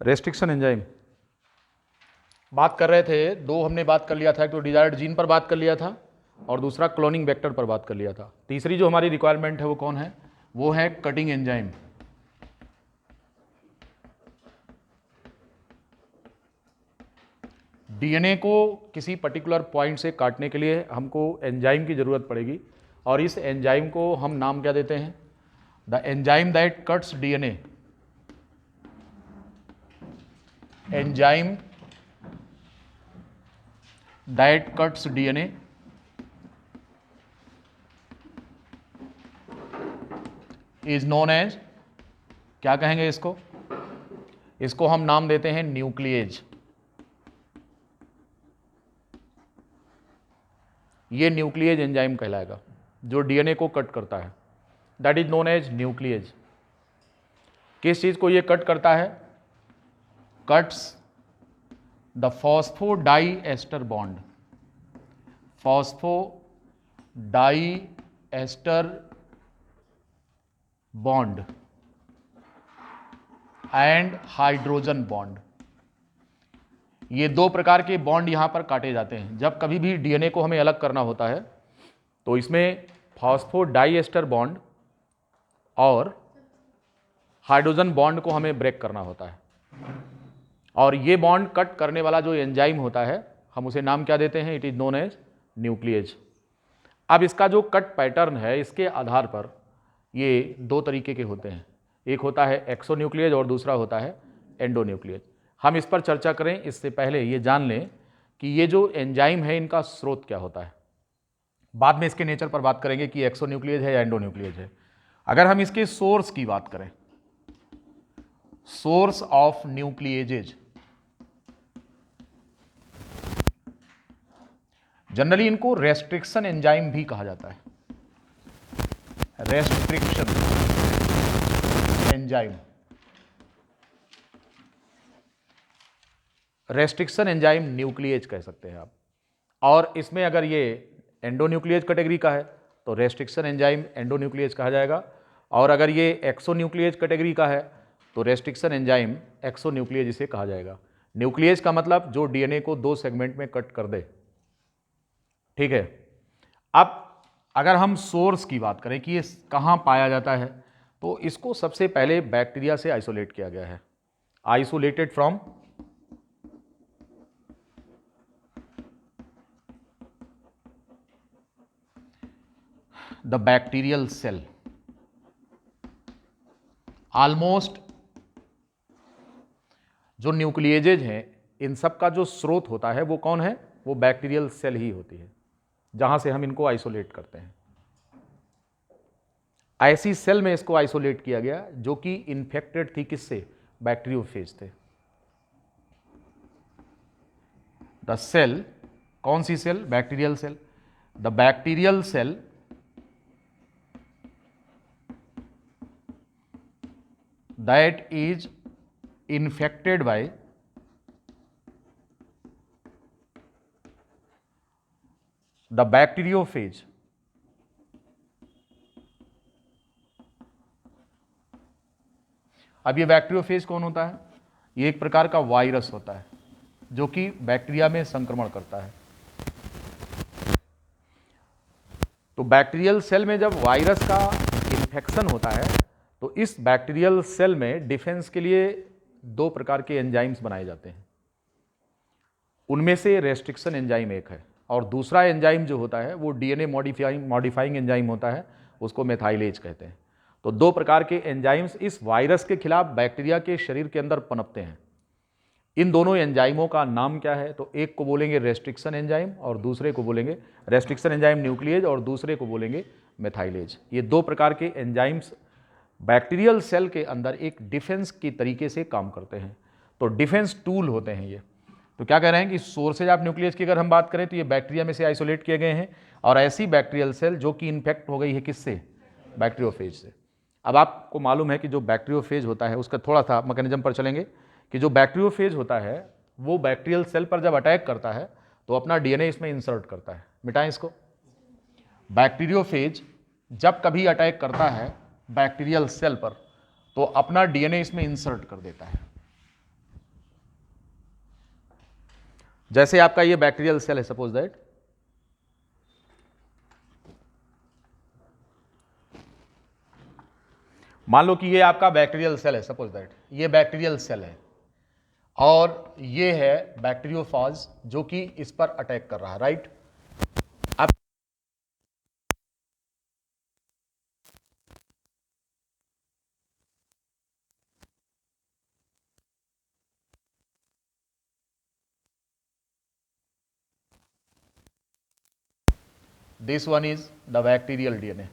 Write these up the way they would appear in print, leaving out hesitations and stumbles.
Restriction enzyme बात कर रहे थे, दो हमने बात कर लिया था, एक तो डिजायर्ड जीन पर बात कर लिया था और दूसरा क्लोनिंग वेक्टर पर बात कर लिया था। तीसरी जो हमारी रिक्वायरमेंट है वो कौन है? वो है कटिंग एंजाइम। डीएनए को किसी पर्टिकुलर पॉइंट से काटने के लिए हमको एंजाइम की जरूरत पड़ेगी और इस एंजाइम को हम नाम क्या देते हैं? The enzyme that cuts DNA. Enzyme that cuts DNA is known as, क्या कहेंगे इसको? इसको हम नाम देते हैं न्यूक्लिएज। ये न्यूक्लिएज एंजाइम कहलाएगा जो डीएनए को कट करता है। That is known as nuclease. किस चीज को ये कट करता है? Cuts the phosphodiester bond. Phosphodiester bond and hydrogen bond. ये दो प्रकार के बॉन्ड यहां पर काटे जाते हैं। जब कभी भी डीएनए को हमें अलग करना होता है तो इसमें फॉस्फोडाइएस्टर बॉन्ड और हाइड्रोजन बॉन्ड को हमें ब्रेक करना होता है और ये बॉन्ड कट करने वाला जो एंजाइम होता है हम उसे नाम क्या देते हैं? It is known as nuclease. अब इसका जो कट पैटर्न है इसके आधार पर ये दो तरीके के होते हैं। एक होता है एक्सोन्यूक्लिएज और दूसरा होता है एंडोन्यूक्लिएज। हम इस पर चर्चा करें इससे पहले ये जान लें कि ये जो एंजाइम है इनका स्रोत क्या होता है। बाद में इसके नेचर पर बात करेंगे कि एक्सोन्यूक्लिएज है या एंडोन्यूक्लिएज है। अगर हम इसके सोर्स की बात करें, सोर्स ऑफ न्यूक्लिएजेज, जनरली इनको रेस्ट्रिक्शन एंजाइम भी कहा जाता है। Restriction enzyme, restriction enzyme nuclease कह सकते हैं आप। और इसमें अगर ये एंडोन्यूक्लिएज कैटेगरी का है तो रेस्ट्रिक्शन एंजाइम एंडोन्यूक्लिएज कहा जाएगा और अगर ये एक्सोन्यूक्लिएज कैटेगरी का है तो रेस्ट्रिक्शन एंजाइम एक्सोन्यूक्लिएज इसे कहा जाएगा। न्यूक्लिएज का मतलब जो डीएनए को दो सेगमेंट में कट कर दे। ठीक है। अब अगर हम सोर्स की बात करें कि ये कहाँ पाया जाता है तो इसको सबसे पहले बैक्टीरिया से आइसोलेट किया गया है। Isolated from the bacterial cell. Almost जो न्यूक्लिएजेज हैं इन सब का जो स्रोत होता है वो कौन है? वो बैक्टीरियल सेल ही होती है जहां से हम इनको आइसोलेट करते हैं। ऐसी सेल में इसको आइसोलेट किया गया जो कि इन्फेक्टेड थी किससे? बैक्टीरियोफेज थे। द सेल, कौन सी cell? Bacterial cell. The bacterial cell that is infected by the bacteriophage. अब ये बैक्टीरियोफेज कौन होता है? ये एक प्रकार का वायरस होता है जो कि बैक्टीरिया में संक्रमण करता है। तो बैक्टीरियल सेल में जब वायरस का इन्फेक्शन होता है तो इस बैक्टीरियल सेल में डिफेंस के लिए दो प्रकार के एंजाइम्स बनाए जाते हैं। उनमें से रेस्ट्रिक्शन एंजाइम एक है और दूसरा एंजाइम जो होता है वो डीएनए मॉडिफाइंग एंजाइम होता है, उसको मेथाइलेज कहते हैं। तो दो प्रकार के एंजाइम्स इस वायरस के खिलाफ बैक्टीरिया के शरीर के अंदर पनपते हैं। इन दोनों एंजाइमों का नाम क्या है? तो एक को बोलेंगे रेस्ट्रिक्शन एंजाइम और दूसरे को बोलेंगे रेस्ट्रिक्शन एंजाइम न्यूक्लिएज और दूसरे को बोलेंगे मेथाइलेज। ये दो प्रकार के एंजाइम्स बैक्टीरियल सेल के अंदर एक डिफेंस की तरीके से काम करते हैं। तो डिफेंस टूल होते हैं ये। तो क्या कह रहे हैं कि सोर्सेज ऑफ न्यूक्लियस की अगर हम बात करें तो ये बैक्टीरिया में से आइसोलेट किए गए हैं और ऐसी बैक्टीरियल सेल जो कि इन्फेक्ट हो गई है किससे? बैक्टीरियोफेज से। अब आपको मालूम है कि जो बैक्टीरियोफेज होता है उसका थोड़ा सा मैकेनिज्म पर चलेंगे कि जो बैक्टीरियोफेज होता है वो बैक्टीरियल सेल पर जब अटैक करता है तो अपना डीएनए इसमें इंसर्ट करता है। मिटाएं इसको। बैक्टीरियोफेज जब कभी अटैक करता है बैक्टीरियल सेल पर तो अपना डीएनए इसमें इंसर्ट कर देता है। जैसे आपका ये बैक्टीरियल सेल है, सपोज दैट, मान लो कि ये आपका बैक्टीरियल सेल है, सपोज दैट ये बैक्टीरियल सेल है और ये है बैक्टीरियोफाज जो कि इस पर अटैक कर रहा है, राइट। अब this one is the bacterial DNA,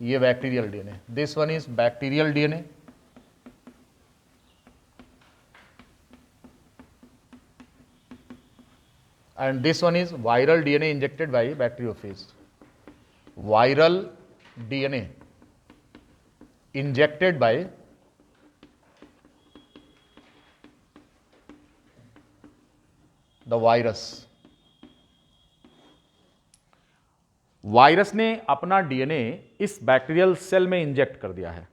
ये bacterial DNA, this one is bacterial DNA, and this one is viral DNA injected by bacteriophage. Viral DNA injected by the virus. Virus ने अपना DNA इस bacterial cell में inject कर दिया है।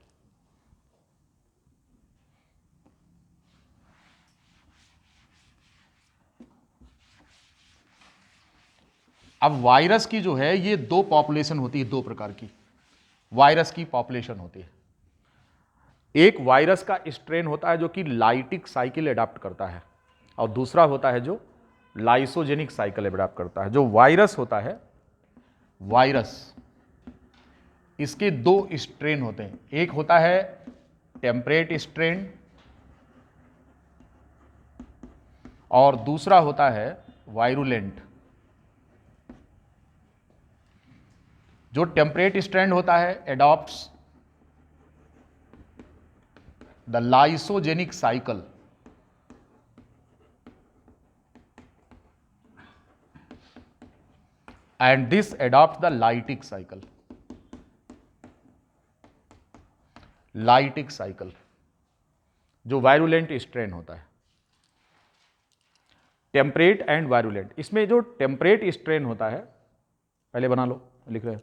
अब virus की जो है ये दो पॉपुलेशन होती है, दो प्रकार की वायरस की पॉपुलेशन होती है। एक वायरस का स्ट्रेन होता है जो कि लाइटिक साइकिल एडाप्ट करता है और दूसरा होता है जो लाइसोजेनिक साइकिल एडाप्ट करता है। जो वायरस होता है, वायरस, इसके दो स्ट्रेन होते हैं, एक होता है टेम्परेट स्ट्रेन और दूसरा होता है वायरुलेंट। जो टेम्परेट स्ट्रेन होता है adopts the lysogenic cycle and this adopts the lytic cycle. Lytic cycle जो वायरुलेंट स्ट्रेन होता है, टेम्परेट एंड वायरुलेंट। इसमें जो टेम्परेट स्ट्रेन होता है, पहले बना लो, लिख रहे हैं,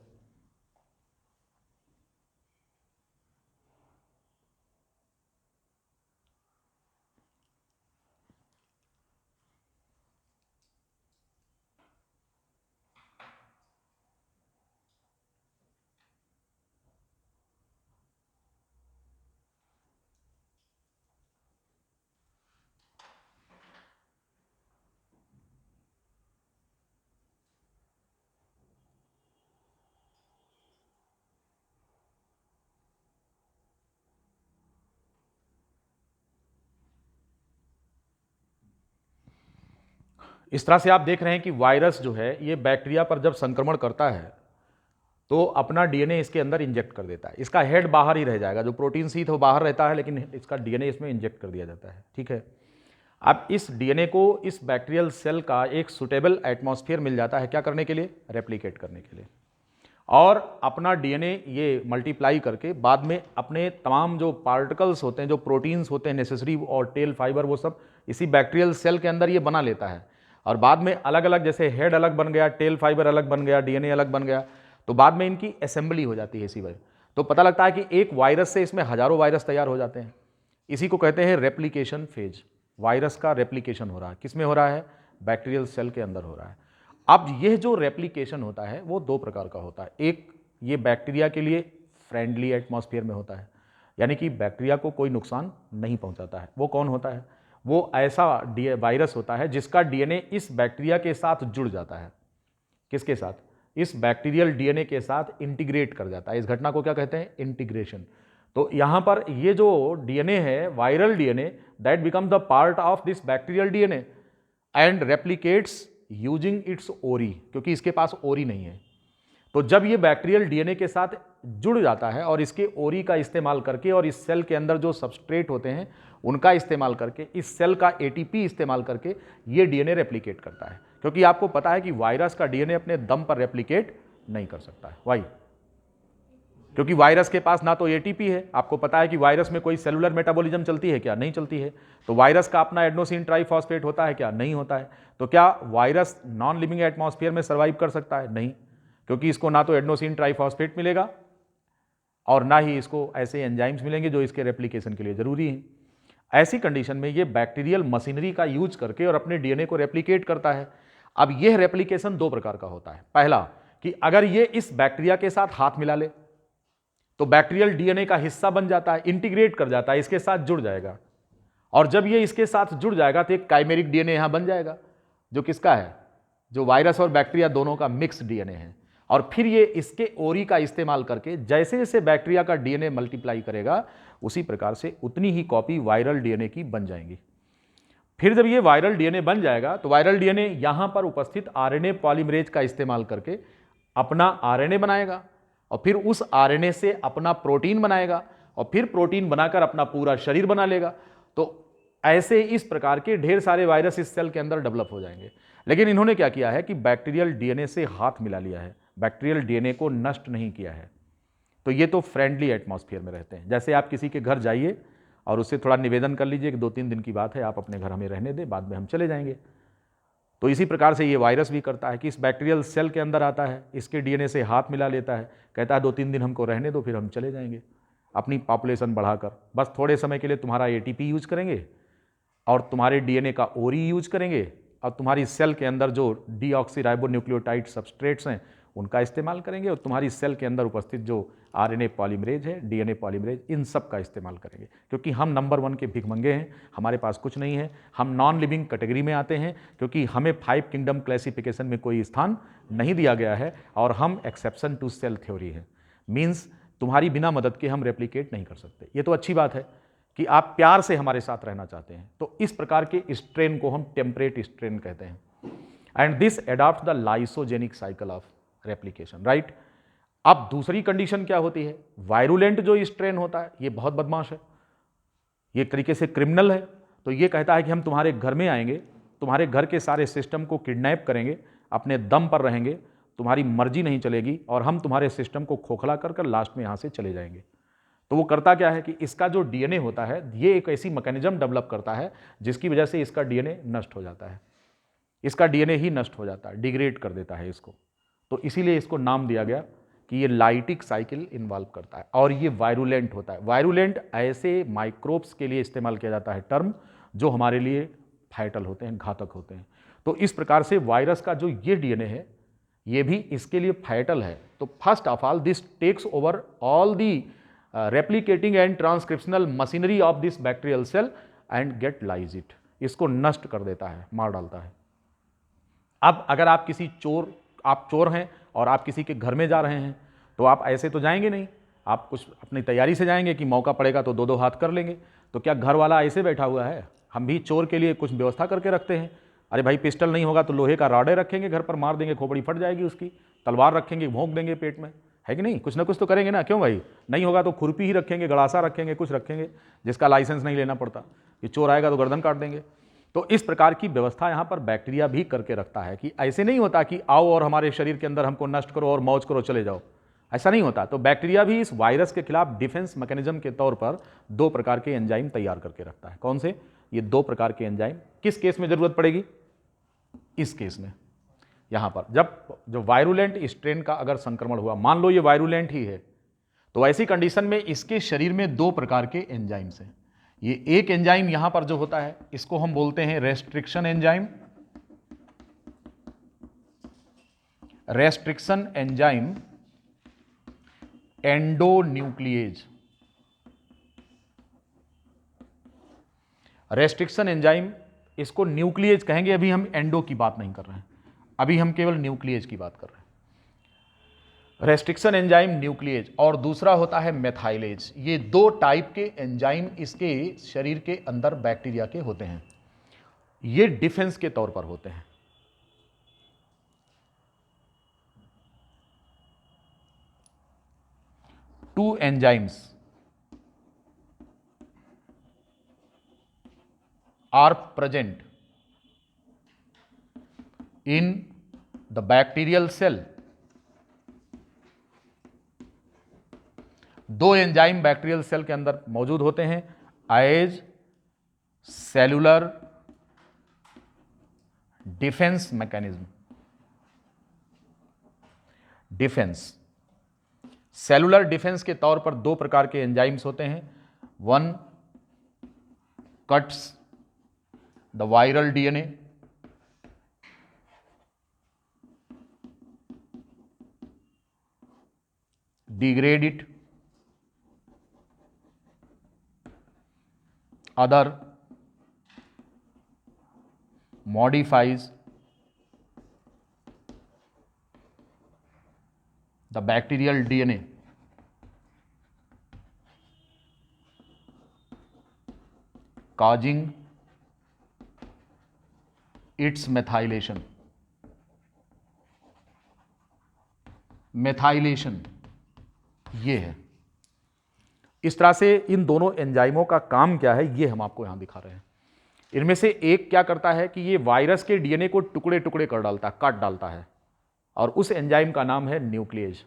इस तरह से आप देख रहे हैं कि वायरस जो है ये बैक्टीरिया पर जब संक्रमण करता है तो अपना डीएनए इसके अंदर इंजेक्ट कर देता है। इसका हेड बाहर ही रह जाएगा, जो प्रोटीन शीथ वो बाहर रहता है, लेकिन इसका डीएनए इसमें इंजेक्ट कर दिया जाता है, ठीक है। अब इस डीएनए को इस बैक्टीरियल सेल का एक सुटेबल एटमॉस्फेयर मिल जाता है, क्या करने के लिए, रेप्लिकेट करने के लिए, और अपना डीएनए ये मल्टीप्लाई करके बाद में अपने तमाम जो पार्टिकल्स होते हैं, जो प्रोटीन्स होते हैं नेसेसरी और टेल फाइबर, वो सब इसी बैक्टीरियल सेल के अंदर ये बना लेता है। और बाद में अलग अलग, जैसे हेड अलग बन गया, टेल फाइबर अलग बन गया, डीएनए अलग बन गया, तो बाद में इनकी असेंबली हो जाती है इसी वजह। तो पता लगता है कि एक वायरस से इसमें हजारों वायरस तैयार हो जाते हैं। इसी को कहते हैं रेप्लिकेशन फेज। वायरस का रेप्लिकेशन हो रहा है, किस में हो रहा है, बैक्टीरियल सेल के अंदर हो रहा है। अब यह जो रेप्लिकेशन होता है वो दो प्रकार का होता है। एक, ये बैक्टीरिया के लिए फ्रेंडली एटमॉस्फेयर में होता है, यानी कि बैक्टीरिया को कोई नुकसान नहीं पहुंचाता है। वो कौन होता है, वो ऐसा वायरस होता है जिसका डीएनए इस बैक्टीरिया के साथ जुड़ जाता है। किसके साथ, इस बैक्टीरियल डीएनए के साथ इंटीग्रेट कर जाता है। इस घटना को क्या कहते हैं, इंटीग्रेशन। तो यहां पर ये जो डीएनए है, viral DNA, that become the part of this bacterial DNA and replicates using its ओरी, क्योंकि इसके पास ओरी नहीं है। तो जब ये बैक्टीरियल डीएनए के साथ जुड़ जाता है और इसके ओरी का इस्तेमाल करके और इस सेल के अंदर जो सबस्ट्रेट होते हैं उनका इस्तेमाल करके, इस सेल का एटीपी इस्तेमाल करके ये डीएनए रेप्लिकेट करता है। क्योंकि आपको पता है कि वायरस का डीएनए अपने दम पर रेप्लिकेट नहीं कर सकता है। वाई, क्योंकि वायरस के पास ना तो एटीपी है। आपको पता है कि वायरस में कोई सेलुलर मेटाबॉलिज्म चलती है क्या, नहीं चलती है। तो वायरस का अपना एडेनोसिन ट्राइफॉस्फेट होता है क्या, नहीं होता है। तो क्या वायरस नॉन लिविंग एटमॉस्फेयर में सर्वाइव कर सकता है, नहीं, क्योंकि इसको ना तो एडेनोसिन ट्राइफॉस्फेट मिलेगा और ना ही इसको ऐसे एंजाइम्स मिलेंगे जो इसके रेप्लिकेशन के लिए जरूरी हैं। ऐसी कंडीशन में ये बैक्टीरियल मशीनरी का यूज करके और अपने डीएनए को रेप्लिकेट करता है। अब यह रेप्लिकेशन दो प्रकार का होता है। पहला कि अगर ये इस बैक्टीरिया के साथ हाथ मिला ले तो बैक्टीरियल डीएनए का हिस्सा बन जाता है, इंटीग्रेट कर जाता है, इसके साथ जुड़ जाएगा। और जब ये इसके साथ जुड़ जाएगा तो एक काइमेरिक डीएनए यहां बन जाएगा, जो किसका है, जो वायरस और बैक्टीरिया दोनों का मिक्स डीएनए है। और फिर ये इसके ओरी का इस्तेमाल करके जैसे जैसे बैक्टीरिया का डीएनए मल्टीप्लाई करेगा उसी प्रकार से उतनी ही कॉपी वायरल डीएनए की बन जाएंगी। फिर जब ये वायरल डीएनए बन जाएगा तो वायरल डीएनए यहां पर उपस्थित आरएनए पॉलीमरेज का इस्तेमाल करके अपना आरएनए बनाएगा और फिर उस आरएनए से अपना प्रोटीन बनाएगा और फिर प्रोटीन बनाकर अपना पूरा शरीर बना लेगा। तो ऐसे इस प्रकार के ढेर सारे वायरस इस सेल के अंदर डेवलप हो जाएंगे। लेकिन इन्होंने क्या किया है कि बैक्टीरियल डीएनए से हाथ मिला लिया है, बैक्टीरियल डीएनए को नष्ट नहीं किया है। तो ये तो फ्रेंडली एटमॉस्फेयर में रहते हैं। जैसे आप किसी के घर जाइए और उससे थोड़ा निवेदन कर लीजिए कि 2-3 दिन की बात है, आप अपने घर हमें रहने दें, बाद में हम चले जाएंगे। तो इसी प्रकार से ये वायरस भी करता है कि इस बैक्टीरियल सेल के अंदर आता है, इसके डीएनए से हाथ मिला लेता है, कहता है 2-3 दिन हमको रहने दो, फिर हम चले जाएंगे अपनी पॉपुलेशन बढ़ाकर। बस थोड़े समय के लिए तुम्हारा एटीपी यूज करेंगे और तुम्हारे डीएनए का ओरी यूज करेंगे और तुम्हारी सेल के अंदर जो डीऑक्सीराइबोन्यूक्लियोटाइड सबस्ट्रेट्स हैं उनका इस्तेमाल करेंगे और तुम्हारी सेल के अंदर उपस्थित जो आरएनए पॉलीमरेज है, डीएनए पॉलीमरेज, इन सब का इस्तेमाल करेंगे। क्योंकि हम नंबर 1 के भिखमंगे हैं, हमारे पास कुछ नहीं है, हम नॉन लिविंग कैटेगरी में आते हैं क्योंकि हमें 5 किंगडम क्लासिफिकेशन में कोई स्थान नहीं दिया गया है और हम एक्सेप्शन टू सेल थ्योरी है। मीन्स तुम्हारी बिना मदद के हम रेप्लिकेट नहीं कर सकते। ये तो अच्छी बात है कि आप प्यार से हमारे साथ रहना चाहते हैं। तो इस प्रकार के स्ट्रेन को हम टेम्परेट स्ट्रेन कहते हैं। And this adopt the lysogenic cycle of replication, right. अब दूसरी कंडीशन क्या होती है, वायरुलेंट जो स्ट्रेन होता है ये बहुत बदमाश है, ये एक तरीके से क्रिमिनल है। तो ये कहता है कि हम तुम्हारे घर में आएंगे, तुम्हारे घर के सारे सिस्टम को किडनैप करेंगे, अपने दम पर रहेंगे, तुम्हारी मर्जी नहीं चलेगी और हम तुम्हारे सिस्टम को खोखला कर लास्ट में यहां से चले जाएंगे। तो वो करता क्या है कि इसका जो डीएनए होता है ये एक ऐसी मैकेनिज्म डेवलप करता है जिसकी वजह से इसका डीएनए नष्ट हो जाता है, इसका डीएनए ही नष्ट हो जाता है, डिग्रेड कर देता है इसको। तो इसीलिए इसको नाम दिया गया कि ये लाइटिक साइकिल इन्वॉल्व करता है और ये वायरुलेंट होता है। वायरुलेंट ऐसे माइक्रोब्स के लिए इस्तेमाल किया जाता है टर्म जो हमारे लिए फैटल होते हैं, घातक होते हैं। तो इस प्रकार से वायरस का जो ये डीएनए है ये भी इसके लिए फैटल है। तो first of all this takes over all the replicating and transcriptional machinery of this bacterial cell and get lyse it, इसको नष्ट कर देता है, मार डालता है। अब अगर आप किसी आप चोर हैं और आप किसी के घर में जा रहे हैं तो आप ऐसे तो जाएंगे नहीं, आप कुछ अपनी तैयारी से जाएंगे कि मौका पड़ेगा तो 2-2 हाथ कर लेंगे। तो क्या घर वाला ऐसे बैठा हुआ है, हम भी चोर के लिए कुछ व्यवस्था करके रखते हैं। अरे भाई पिस्टल नहीं होगा तो लोहे का राडे रखेंगे, घर पर मार देंगे, खोपड़ी फट जाएगी उसकी, तलवार रखेंगे, भोंक देंगे पेट में, है कि नहीं, कुछ ना कुछ तो करेंगे ना। क्यों भाई, नहीं होगा तो खुरपी ही रखेंगे, गड़ासा रखेंगे, कुछ रखेंगे जिसका लाइसेंस नहीं लेना पड़ता, कि चोर आएगा तो गर्दन काट देंगे। तो इस प्रकार की व्यवस्था यहाँ पर बैक्टीरिया भी करके रखता है कि ऐसे नहीं होता कि आओ और हमारे शरीर के अंदर हमको नष्ट करो और मौज करो चले जाओ, ऐसा नहीं होता। तो बैक्टीरिया भी इस वायरस के खिलाफ डिफेंस मैकेनिज्म के तौर पर 2 प्रकार के एंजाइम तैयार करके रखता है। कौन से, ये 2 प्रकार के एंजाइम किस केस में जरूरत पड़ेगी, इस केस में, यहां पर जब जो वायरुलेंट स्ट्रेन का अगर संक्रमण हुआ, मान लो ये वायरुलेंट ही है, तो ऐसी कंडीशन में इसके शरीर में 2 प्रकार के एंजाइम्स हैं। ये एक एंजाइम यहां पर जो होता है इसको हम बोलते हैं restriction enzyme, restriction enzyme endonuclease. Restriction enzyme इसको न्यूक्लिएज कहेंगे, अभी हम एंडो की बात नहीं कर रहे हैं, अभी हम केवल न्यूक्लिएज की बात कर रहे हैं। रेस्ट्रिक्शन एंजाइम न्यूक्लिएज और दूसरा होता है मेथाइलेज। ये 2 टाइप के एंजाइम इसके शरीर के अंदर बैक्टीरिया के होते हैं, ये डिफेंस के तौर पर होते हैं। Two enzymes are present in the bacterial cell। 2 enzyme bacterial cell के अंदर मौजूद होते हैं as cellular defence mechanism. Defence, cellular defence के तौर पर 2 प्रकार के एंजाइम्स होते हैं, 1 cuts the viral DNA, degrade it, other modifies the bacterial DNA, causing its methylation. Methylation ये है। इस तरह से इन दोनों एंजाइमों का काम क्या है ये हम आपको यहां दिखा रहे हैं। इनमें से एक क्या करता है कि ये वायरस के डीएनए को टुकड़े टुकड़े कर डालता है, काट डालता है, और उस एंजाइम का नाम है न्यूक्लिएज।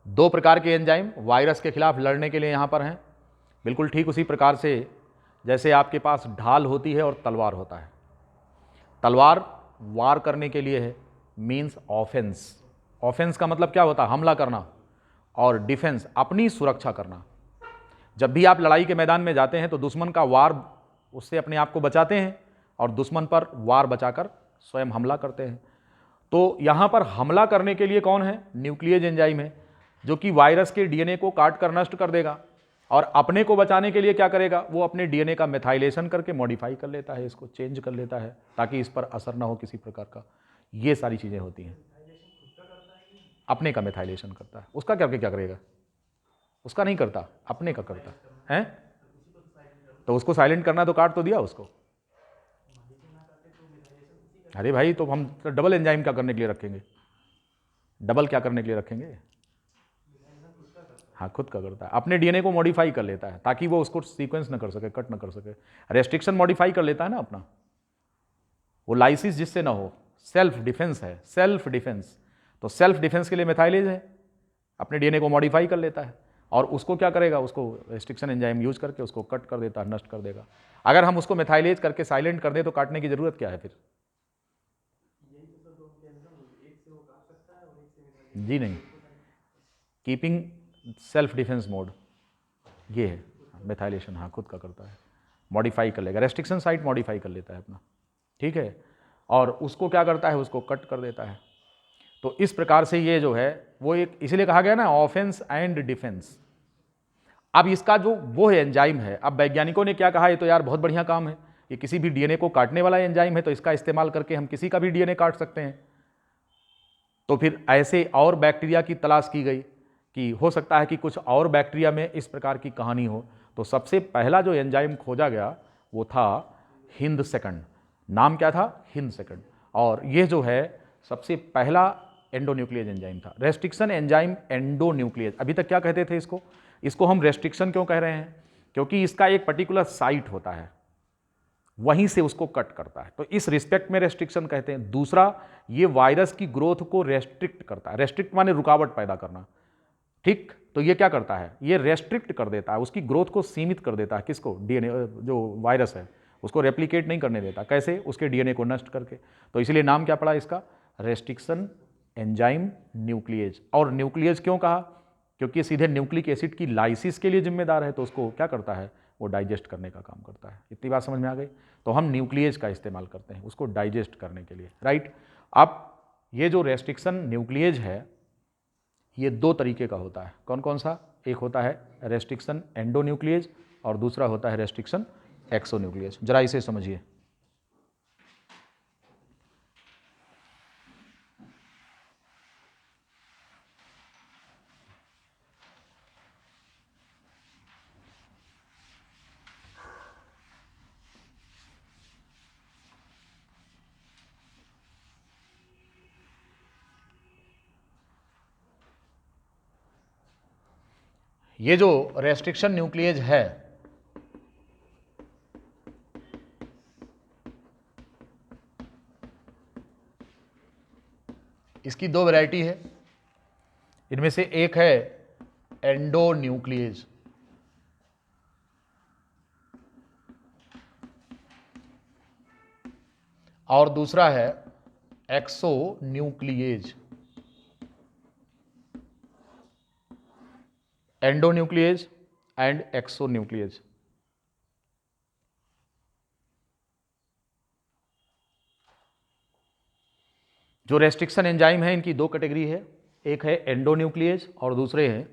दो प्रकार के एंजाइम वायरस के खिलाफ लड़ने के लिए यहां पर हैं, बिल्कुल ठीक उसी प्रकार से जैसे आपके पास ढाल होती है और तलवार होता है। तलवार वार करने के लिए है, मीन्स ऑफेंस। ऑफेंस का मतलब क्या होता है? हमला करना, और डिफेंस अपनी सुरक्षा करना। जब भी आप लड़ाई के मैदान में जाते हैं तो दुश्मन का वार, उससे अपने आप को बचाते हैं, और दुश्मन पर वार बचाकर स्वयं हमला करते हैं। तो यहां पर हमला करने के लिए कौन है? न्यूक्लिएज एंजाइम है, जो कि वायरस के डीएनए को काट कर नष्ट कर देगा, और अपने को बचाने के लिए क्या करेगा? वो अपने डीएनए का मेथाइलेशन करके मॉडिफाई कर लेता है, इसको चेंज कर लेता है ताकि इस पर असर ना हो किसी प्रकार का। ये सारी चीजें होती हैं। अपने का मेथाइलेशन करता है, उसका करके क्या करेगा? उसका नहीं करता, अपने का करता है। तो उसको साइलेंट करना तो काट तो दिया उसको। अरे भाई, तो हम डबल एंजाइम क्या करने के लिए रखेंगे? डबल क्या करने के लिए रखेंगे? हाँ, खुद का करता है, अपने डीएनए को मॉडिफाई कर लेता है ताकि वो उसको सीक्वेंस ना कर सके, कट ना कर सके। रेस्ट्रिक्शन मॉडिफाई कर लेता है ना अपना, वो लाइसिस जिससे ना हो। सेल्फ डिफेंस है, सेल्फ डिफेंस। तो सेल्फ डिफेंस के लिए मेथाइलेज है, अपने डीएनए को मॉडिफाई कर लेता है, और उसको क्या करेगा? उसको रेस्ट्रिक्शन एंजाइम यूज करके उसको कट कर देता है, नष्ट कर देगा। अगर हम उसको मेथाइलेज करके साइलेंट कर दें तो काटने की जरूरत क्या है फिर? जी नहीं, कीपिंग सेल्फ डिफेंस मोड ये है मेथाइलेशन। हाँ, खुद का करता है, मॉडिफाई कर लेगा, रेस्ट्रिक्शन साइट मॉडिफाई कर लेता है अपना, ठीक है, और उसको क्या करता है? उसको कट कर देता है। तो इस प्रकार से ये जो है वो एक, इसीलिए कहा गया ना ऑफेंस एंड डिफेंस। अब इसका जो वो है एंजाइम है, अब वैज्ञानिकों ने क्या कहा? ये तो यार बहुत बढ़िया काम है, ये किसी भी डीएनए को काटने वाला एंजाइम है, तो इसका इस्तेमाल करके हम किसी का भी डीएनए काट सकते हैं। तो फिर ऐसे और बैक्टीरिया की तलाश की गई कि हो सकता है कि कुछ और बैक्टीरिया में इस प्रकार की कहानी हो। तो सबसे पहला जो एंजाइम खोजा गया वो था हिंद सेकंड। नाम क्या था? हिंद सेकंड। और ये जो है सबसे पहला एंडोन्यूक्लियस एंजाइम था। रेस्ट्रिक्शन एंजाइम एंडोन्यूक्लियस, अभी तक क्या कहते थे इसको? इसको हम रेस्ट्रिक्शन क्यों कह रहे हैं? क्योंकि इसका एक पर्टिकुलर साइट होता है, वहीं से उसको कट करता है, तो इस रिस्पेक्ट में रेस्ट्रिक्शन कहते हैं। दूसरा, ये वायरस की ग्रोथ को रेस्ट्रिक्ट करता है। रेस्ट्रिक्ट माने रुकावट पैदा करना, ठीक? तो ये क्या करता है? ये रेस्ट्रिक्ट कर देता है, उसकी ग्रोथ को सीमित कर देता है। किसको? डीएनए, जो वायरस है उसको रेप्लिकेट नहीं करने देता। कैसे? उसके डीएनए को नष्ट करके। तो इसीलिए नाम क्या पड़ा इसका? Restriction enzyme nuclease. और न्यूक्लिएज क्यों कहा? क्योंकि सीधे न्यूक्लिक एसिड की लाइसिस के लिए जिम्मेदार है, तो उसको क्या करता है? वो डाइजेस्ट करने का काम करता है। इतनी बात समझ में आ गई? तो हम न्यूक्लिएज का इस्तेमाल करते हैं उसको डाइजेस्ट करने के लिए, राइट? अब ये जो रेस्ट्रिक्शन न्यूक्लिएज है ये दो तरीके का होता है। कौन कौन सा? एक होता है रेस्ट्रिक्शन एंडोन्यूक्लिएज और दूसरा होता है रेस्ट्रिक्शन एक्सोन्यूक्लिएज। जरा इसे समझिए। ये जो रेस्ट्रिक्शन न्यूक्लिएज है इसकी दो वैरायटी है, इनमें से एक है एंडोन्यूक्लिएज और दूसरा है एक्सोन्यूक्लिएज। Endonuclease and एक्सोन्यूक्लिएज। जो रेस्ट्रिक्शन एंजाइम है इनकी दो कैटेगरी है, एक है एंडोन्यूक्लिएज और दूसरे हैं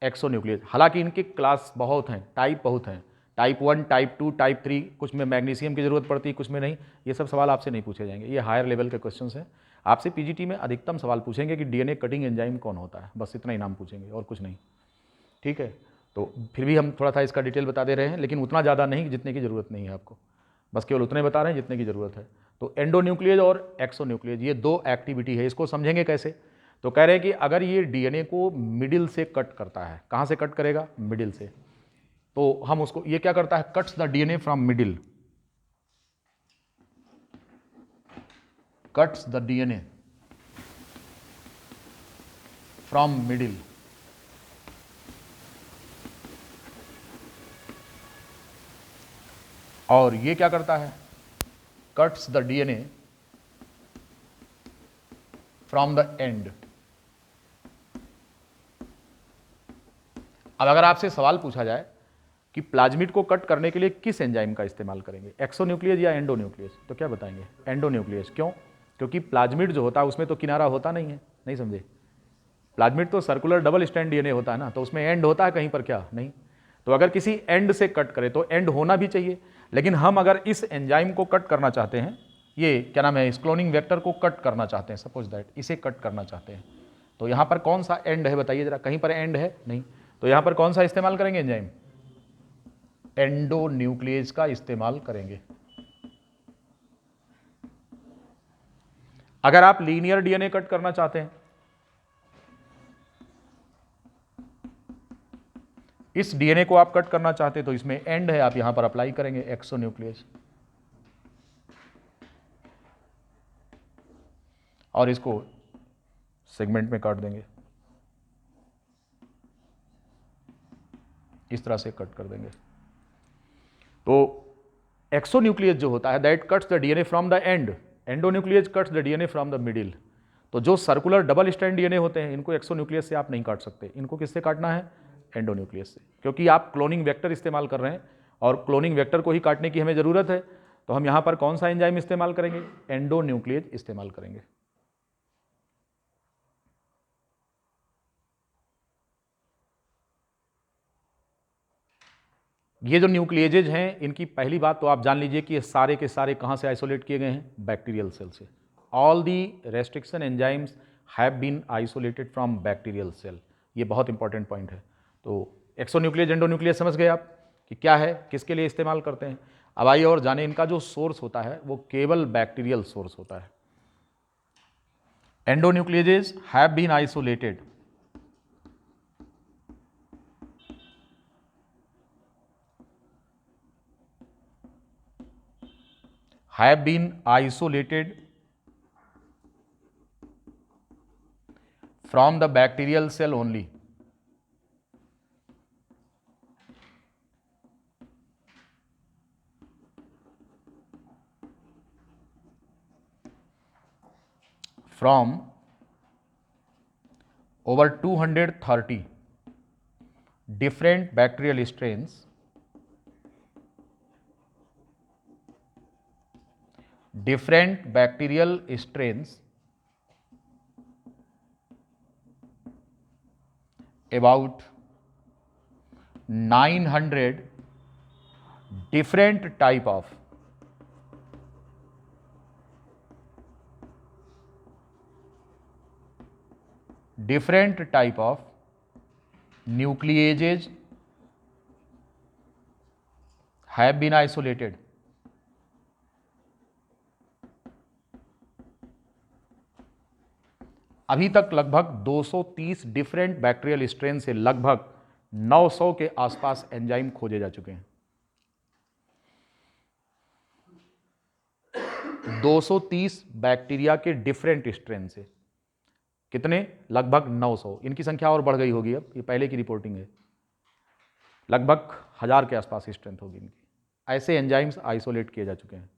एक्सोन्यूक्लिएज। हालांकि इनके क्लास बहुत हैं, टाइप बहुत हैं, टाइप 1, टाइप 2, टाइप 3, कुछ में मैग्नीशियम की जरूरत पड़ती है, कुछ में नहीं। ये सब सवाल आपसे नहीं पूछे जाएंगे, ये हायर लेवल के क्वेश्चंस हैं। आपसे पीजीटी में अधिकतम सवाल पूछेंगे कि डीएनए कटिंग एंजाइम कौन होता है, बस इतना ही नाम पूछेंगे और कुछ नहीं। ठीक है, तो फिर भी हम थोड़ा सा इसका डिटेल बता दे रहे हैं, लेकिन उतना ज़्यादा नहीं जितने की ज़रूरत नहीं है आपको, बस केवल उतने बता रहे हैं जितने की ज़रूरत है। तो एंडोन्यूक्लिएज और एक्सोन्यूक्लिएज ये दो एक्टिविटी है। इसको समझेंगे कैसे? तो कह रहे हैं कि अगर ये डीएनए को मिडिल से कट करता है, कहाँ से कट करेगा? मिडिल से। तो हम उसको, ये क्या करता है? Cuts the DNA from middle, cuts the DNA from middle. और ये क्या करता है? Cuts the DNA from the end. अब अगर आपसे सवाल पूछा जाए कि प्लाज्मिड को कट करने के लिए किस एंजाइम का इस्तेमाल करेंगे, एक्सोन्यूक्लिएज या एंडोन्यूक्लिएज, तो क्या बताएंगे? एंडोन्यूक्लिएज। क्यों? क्योंकि प्लाज्मिड जो होता है उसमें तो किनारा होता नहीं है, नहीं समझे? प्लाज्मिड तो सर्कुलर डबल स्ट्रैंड डीएनए होता है ना, तो उसमें एंड होता है कहीं पर? क्या नहीं। तो अगर किसी एंड से कट करे तो एंड होना भी चाहिए, लेकिन हम अगर इस एंजाइम को कट करना चाहते हैं, ये क्या नाम है, इस क्लोनिंग वेक्टर को कट करना चाहते हैं, सपोज दैट इसे कट करना चाहते हैं, तो यहाँ पर कौन सा एंड है बताइए जरा? कहीं पर एंड है नहीं, तो यहाँ पर कौन सा इस्तेमाल करेंगे एंजाइम? एंडोन्यूक्लिएज का इस्तेमाल करेंगे। अगर आप लीनियर डीएनए कट करना चाहते हैं, इस डीएनए को आप कट करना चाहते हैं, तो इसमें एंड है, आप यहां पर अप्लाई करेंगे एक्सोन्यूक्लिएज और इसको सेगमेंट में काट देंगे, इस तरह से कट कर देंगे। तो एक्सोन्यूक्लिएज जो होता है that cuts the DNA from the end, endonuclease cuts the DNA from the middle. तो जो सर्कुलर डबल स्ट्रैंड डीएनए होते हैं इनको एक्सोन्यूक्लिएज से आप नहीं काट सकते, इनको किससे काटना है? एंडोन्यूक्लियस से, क्योंकि आप क्लोनिंग वेक्टर इस्तेमाल कर रहे हैं और क्लोनिंग वेक्टर को ही काटने की हमें ज़रूरत है। तो हम यहाँ पर कौन सा एंजाइम इस्तेमाल करेंगे? एंडोन्यूक्लिएज इस्तेमाल करेंगे। ये जो न्यूक्लिएजेज हैं इनकी पहली बात तो आप जान लीजिए कि ये सारे के सारे कहाँ से आइसोलेट किए गए हैं? बैक्टीरियल सेल से। All the restriction enzymes have been isolated from bacterial cell. ये बहुत इंपॉर्टेंट पॉइंट है। तो एक्सोन्यूक्लिएज एंडोन्यूक्लिएज समझ गए आप कि क्या है, किसके लिए इस्तेमाल करते हैं। अब आइए और जाने इनका जो सोर्स होता है वो केवल बैक्टीरियल सोर्स होता है। Endonucleases have been isolated from the bacterial cell only. From over 230 different bacterial strains, about 900 different type of nucleases have been isolated. अभी तक लगभग 230 डिफरेंट बैक्टीरियल स्ट्रेन से लगभग 900 के आसपास एंजाइम खोजे जा चुके हैं। 230 बैक्टीरिया के डिफरेंट स्ट्रेन से, कितने? लगभग 900। इनकी संख्या और बढ़ गई होगी, अब ये पहले की रिपोर्टिंग है। लगभग 1000 के आसपास स्ट्रेंथ होगी इनकी। ऐसे एंजाइम्स आइसोलेट किए जा चुके हैं।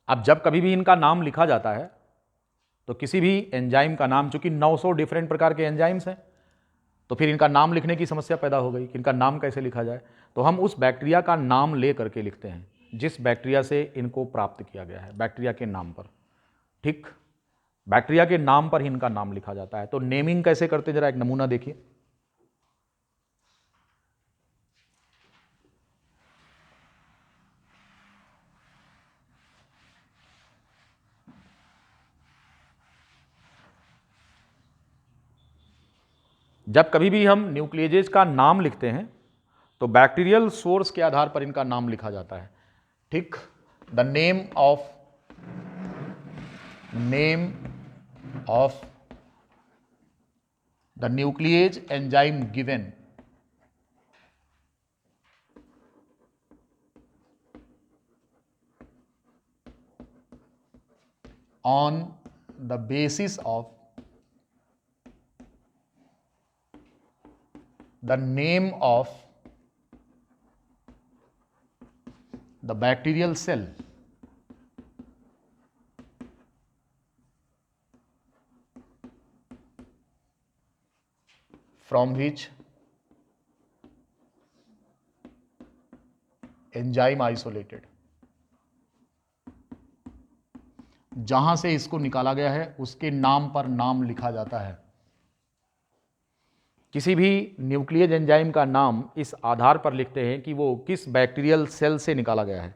अब जब कभी भी इनका नाम लिखा जाता है तो किसी भी एंजाइम का नाम, चूंकि 900 डिफरेंट प्रकार के एंजाइम्स हैं, तो फिर इनका नाम लिखने की समस्या पैदा हो गई कि इनका नाम कैसे लिखा जाए। तो हम उस बैक्टीरिया का नाम ले करके लिखते हैं जिस बैक्टीरिया से इनको प्राप्त किया गया है, बैक्टीरिया के नाम पर। ठीक, बैक्टीरिया के नाम पर ही इनका नाम लिखा जाता है। तो नेमिंग कैसे करते, जरा एक नमूना देखिए। जब कभी भी हम न्यूक्लिएजेज का नाम लिखते हैं तो बैक्टीरियल सोर्स के आधार पर इनका नाम लिखा जाता है। ठीक, the name of the nuclease enzyme given on the basis of the name of the bacterial cell from which enzyme isolated, जहां से इसको निकाला गया है उसके नाम पर नाम लिखा जाता है। किसी भी न्यूक्लियस एंजाइम का नाम इस आधार पर लिखते हैं कि वो किस बैक्टीरियल सेल से निकाला गया है,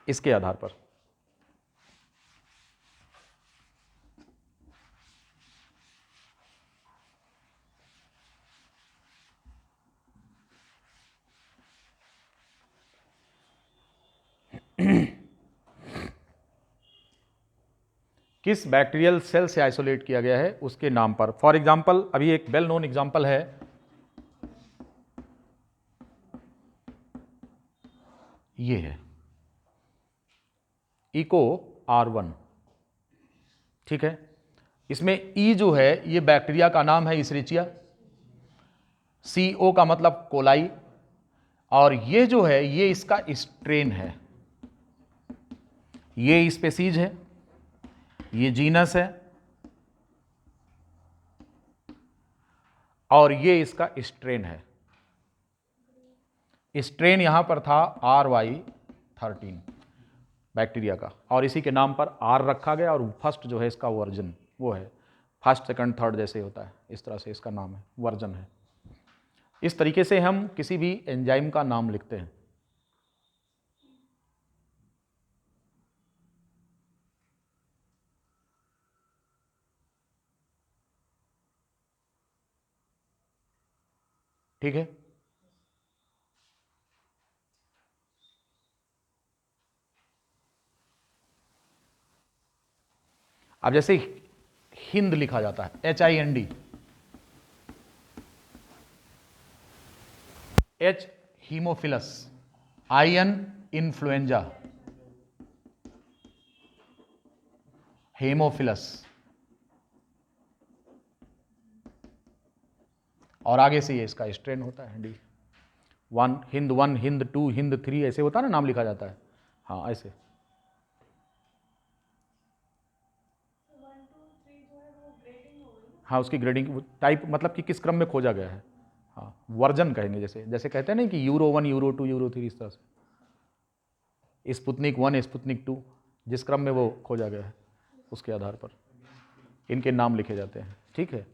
इसके आधार पर। किस बैक्टीरियल सेल से आइसोलेट किया गया है उसके नाम पर। फॉर एग्जाम्पल, अभी एक वेल नोन एग्जाम्पल है, ये है इको R1। ठीक है, इसमें ई जो है ये बैक्टीरिया का नाम है, इशरिचिया। CO का मतलब कोलाई, और ये जो है ये इसका स्ट्रेन है। ये स्पेसीज है, ये जीनस है, और ये इसका स्ट्रेन है। स्ट्रेन यहां पर था RY13 बैक्टीरिया का, और इसी के नाम पर R रखा गया, और फर्स्ट जो है इसका वर्जन वो है, फर्स्ट सेकंड थर्ड जैसे होता है, इस तरह से इसका नाम है, वर्जन है। इस तरीके से हम किसी भी एंजाइम का नाम लिखते हैं। ठीक है, अब जैसे हिंद लिखा जाता है HIND, H Haemophilus, IN influenza, Haemophilus, और आगे से ये इसका स्ट्रेन होता है D। 1 हिंद 2 हिंद 3 ऐसे होता है ना, नाम लिखा जाता है। हाँ ऐसे। हाँ, उसकी ग्रेडिंग टाइप मतलब कि किस क्रम में खोजा गया है। हाँ, वर्जन कहेंगे, जैसे जैसे कहते हैं ना कि यूरो 1 यूरो 2 यूरो 3, इस तरह से स्पुतनिक 1 स्पुतनिक 2 जिस क्रम में वो खोजा गया है उसके आधार पर इनके नाम लिखे जाते हैं। ठीक है,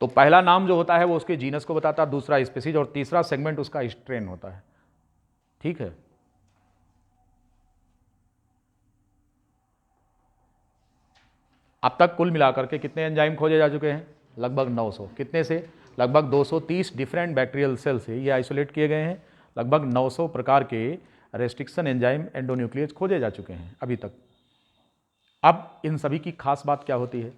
तो पहला नाम जो होता है वो उसके जीनस को बताता है, दूसरा स्पेसीज, और तीसरा सेगमेंट उसका स्ट्रेन होता है। ठीक है, अब तक कुल मिलाकर के कितने एंजाइम खोजे जा चुके हैं? लगभग 900। कितने से? लगभग 230 डिफरेंट बैक्टीरियल सेल से ये आइसोलेट किए गए हैं। लगभग 900 प्रकार के रेस्ट्रिक्शन एंजाइम एंडोन्यूक्लियस खोजे जा चुके हैं अभी तक। अब इन सभी की खास बात क्या होती है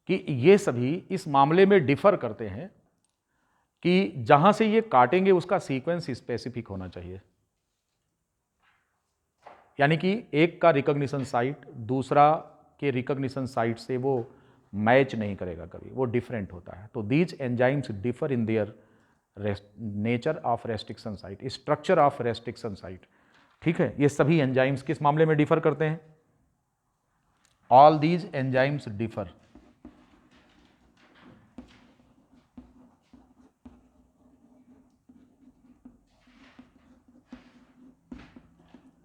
कि ये सभी इस मामले में डिफर करते हैं कि जहां से ये काटेंगे उसका सीक्वेंस स्पेसिफिक होना चाहिए। यानी कि एक का रिकॉग्निशन साइट दूसरा के रिकॉग्निशन साइट से वो मैच नहीं करेगा कभी, वो डिफरेंट होता है। तो these enzymes differ in their nature of restriction site, structure of restriction site. ठीक है, ये सभी एंजाइम्स किस मामले में डिफर करते हैं? All these enzymes differ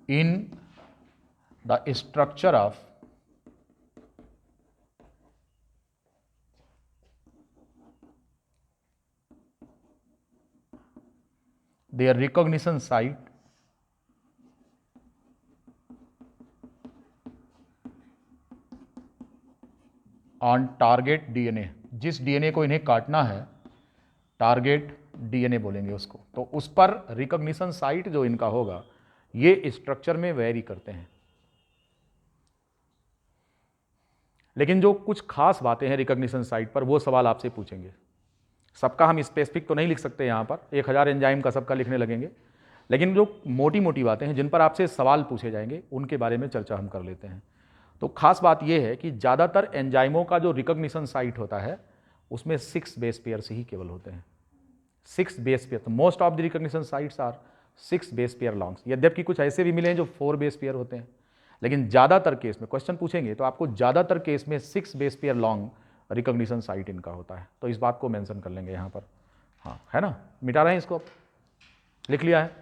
in the structure of their recognition site on target DNA। जिस DNA को इन्हें काटना है, टारगेट DNA बोलेंगे उसको, तो उस पर रिकॉग्निशन साइट जो इनका होगा ये स्ट्रक्चर में वेरी करते हैं। लेकिन जो कुछ खास बातें हैं रिकॉग्निशन साइट पर, वो सवाल आपसे पूछेंगे। सबका हम स्पेसिफिक तो नहीं लिख सकते यहाँ पर, 1000 एंजाइम का सबका लिखने लगेंगे, लेकिन जो मोटी मोटी बातें हैं जिन पर आपसे सवाल पूछे जाएंगे उनके बारे में चर्चा हम कर लेते हैं। तो खास बात यह है कि ज़्यादातर एंजाइमों का जो रिकॉग्निशन साइट होता है उसमें 6 बेस पेयर से ही केवल होते हैं। 6 बेस पेयर, तो most of the recognition sites are 6 base pair longs. यद्यपि कुछ ऐसे भी मिले हैं जो 4 बेस पेयर होते हैं, लेकिन ज़्यादातर केस में क्वेश्चन पूछेंगे तो आपको ज़्यादातर केस में 6 base pair long recognition site इनका होता है। तो इस बात को मेंशन कर लेंगे यहाँ पर, हाँ है ना, मिटा रहे हैं इसको, लिख लिया है।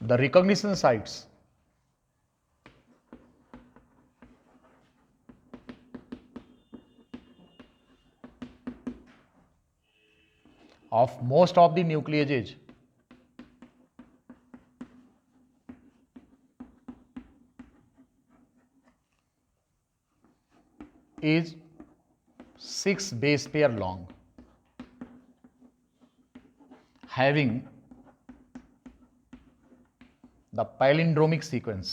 The recognition sites of most of the nucleases is 6 base pair long, having the palindromic sequence।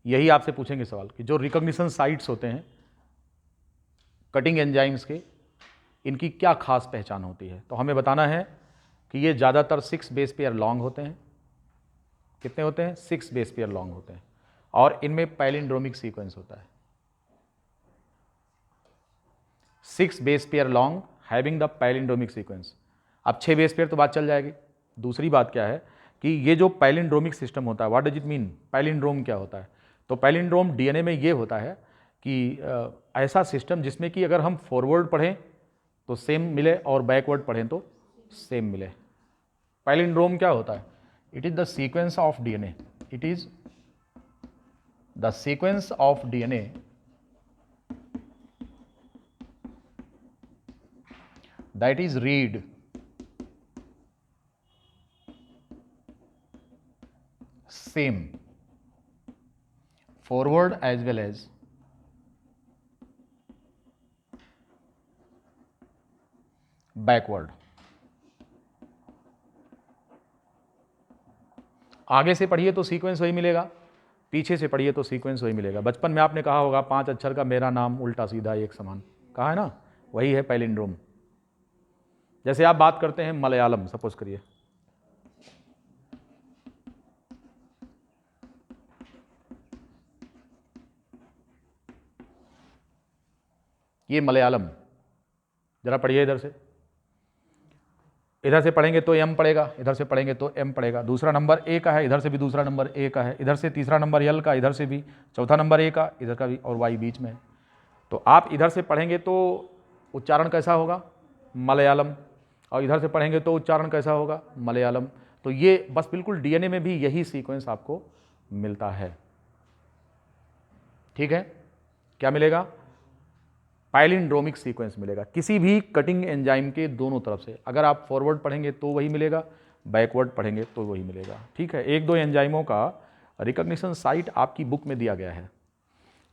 यही आपसे पूछेंगे सवाल कि जो रिकॉग्निशन साइट्स होते हैं कटिंग एंजाइम्स के, इनकी क्या खास पहचान होती है। तो हमें बताना है कि ये ज़्यादातर 6 बेस पेयर लॉन्ग होते हैं। कितने होते हैं? 6 बेस पेयर लॉन्ग होते हैं, और इनमें पैलिंड्रोमिक सीक्वेंस होता है। 6 base pair long having the palindromic sequence. अब 6 बेस पेयर तो बात चल जाएगी। दूसरी बात क्या है कि ये जो पैलिंड्रोमिक सिस्टम होता है, what does it mean? Palindrome क्या होता है? तो पैलिंड्रोम डीएनए में ये होता है कि ऐसा सिस्टम जिसमें कि अगर हम फॉरवर्ड पढ़ें तो सेम मिले और बैकवर्ड पढ़ें तो सेम मिले। पैलिंड्रोम क्या होता है? It is the sequence of DNA, it is the sequence of DNA that is read same forward as well as backward। आगे से पढ़िए तो सीक्वेंस वही मिलेगा, पीछे से पढ़िए तो सीक्वेंस वही मिलेगा। बचपन में आपने कहा होगा 5 अक्षर का मेरा नाम उल्टा सीधा एक समान, कहा है ना, वही है पैलिंड्रोम। जैसे आप बात करते हैं मलयालम, सपोज करिए, ये मलयालम, जरा पढ़िए इधर से पढ़ेंगे तो एम पड़ेगा, इधर से पढ़ेंगे तो एम पड़ेगा। दूसरा नंबर ए का है, इधर से भी दूसरा नंबर ए का है, इधर से तीसरा नंबर यल का, इधर से भी चौथा नंबर ए का, इधर का भी, और वाई बीच में है। तो आप इधर से पढ़ेंगे तो उच्चारण कैसा होगा? मलयालम, और इधर से पढ़ेंगे तो उच्चारण कैसा होगा? मलयालम। तो ये बस बिल्कुल डीएनए में भी यही सीक्वेंस आपको मिलता है। ठीक है, क्या मिलेगा? पैलिंड्रोमिक सीक्वेंस मिलेगा किसी भी कटिंग एंजाइम के दोनों तरफ से। अगर आप फॉरवर्ड पढ़ेंगे तो वही मिलेगा, बैकवर्ड पढ़ेंगे तो वही मिलेगा। ठीक है, एक दो एंजाइमों का रिकॉग्निशन साइट आपकी बुक में दिया गया है,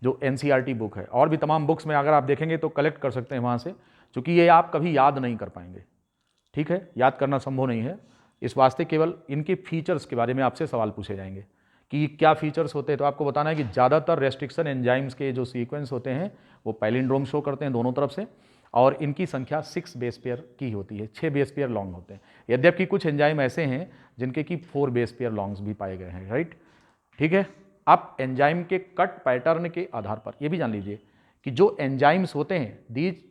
जो एनसीईआरटी बुक है, और भी तमाम बुक्स में अगर आप देखेंगे तो कलेक्ट कर सकते हैं वहाँ से, क्योंकि ये आप कभी याद नहीं कर पाएंगे। ठीक है, याद करना संभव नहीं है, इस वास्ते केवल इनके फीचर्स के बारे में आपसे सवाल पूछे जाएंगे कि क्या फीचर्स होते हैं। तो आपको बताना है कि ज़्यादातर रेस्ट्रिक्शन एंजाइम्स के जो सीक्वेंस होते हैं वो पैलिंड्रोम शो करते हैं दोनों तरफ से, और इनकी संख्या 6 बेस पेयर की होती है, 6 बेस पेयर लॉन्ग होते हैं। यद्यपि कुछ एंजाइम ऐसे हैं जिनके कि 4 बेस पेयर लॉन्ग्स भी पाए गए हैं। राइट, ठीक है। अब एंजाइम के कट पैटर्न के आधार पर ये भी जान लीजिए कि जो एंजाइम्स होते हैं these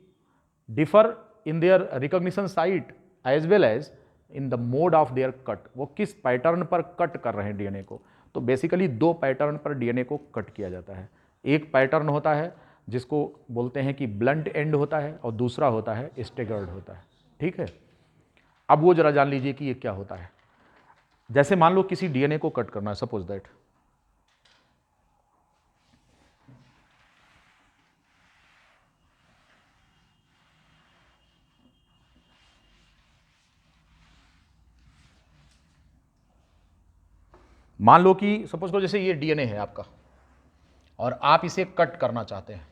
differ in their recognition site as well as in the mode of their cut, वो किस पैटर्न पर कट कर रहे हैं डीएनए को। तो बेसिकली 2 पैटर्न पर डीएनए को कट किया जाता है। एक पैटर्न होता है जिसको बोलते हैं कि ब्लंट एंड होता है, और दूसरा होता है स्टेगर्ड होता है। ठीक है, अब वो जरा जान लीजिए कि ये क्या होता है। जैसे मान लो किसी डीएनए को कट करना है, सपोज दैट मान लो कि सपोज करो जैसे ये डीएनए है आपका और आप इसे कट करना चाहते हैं।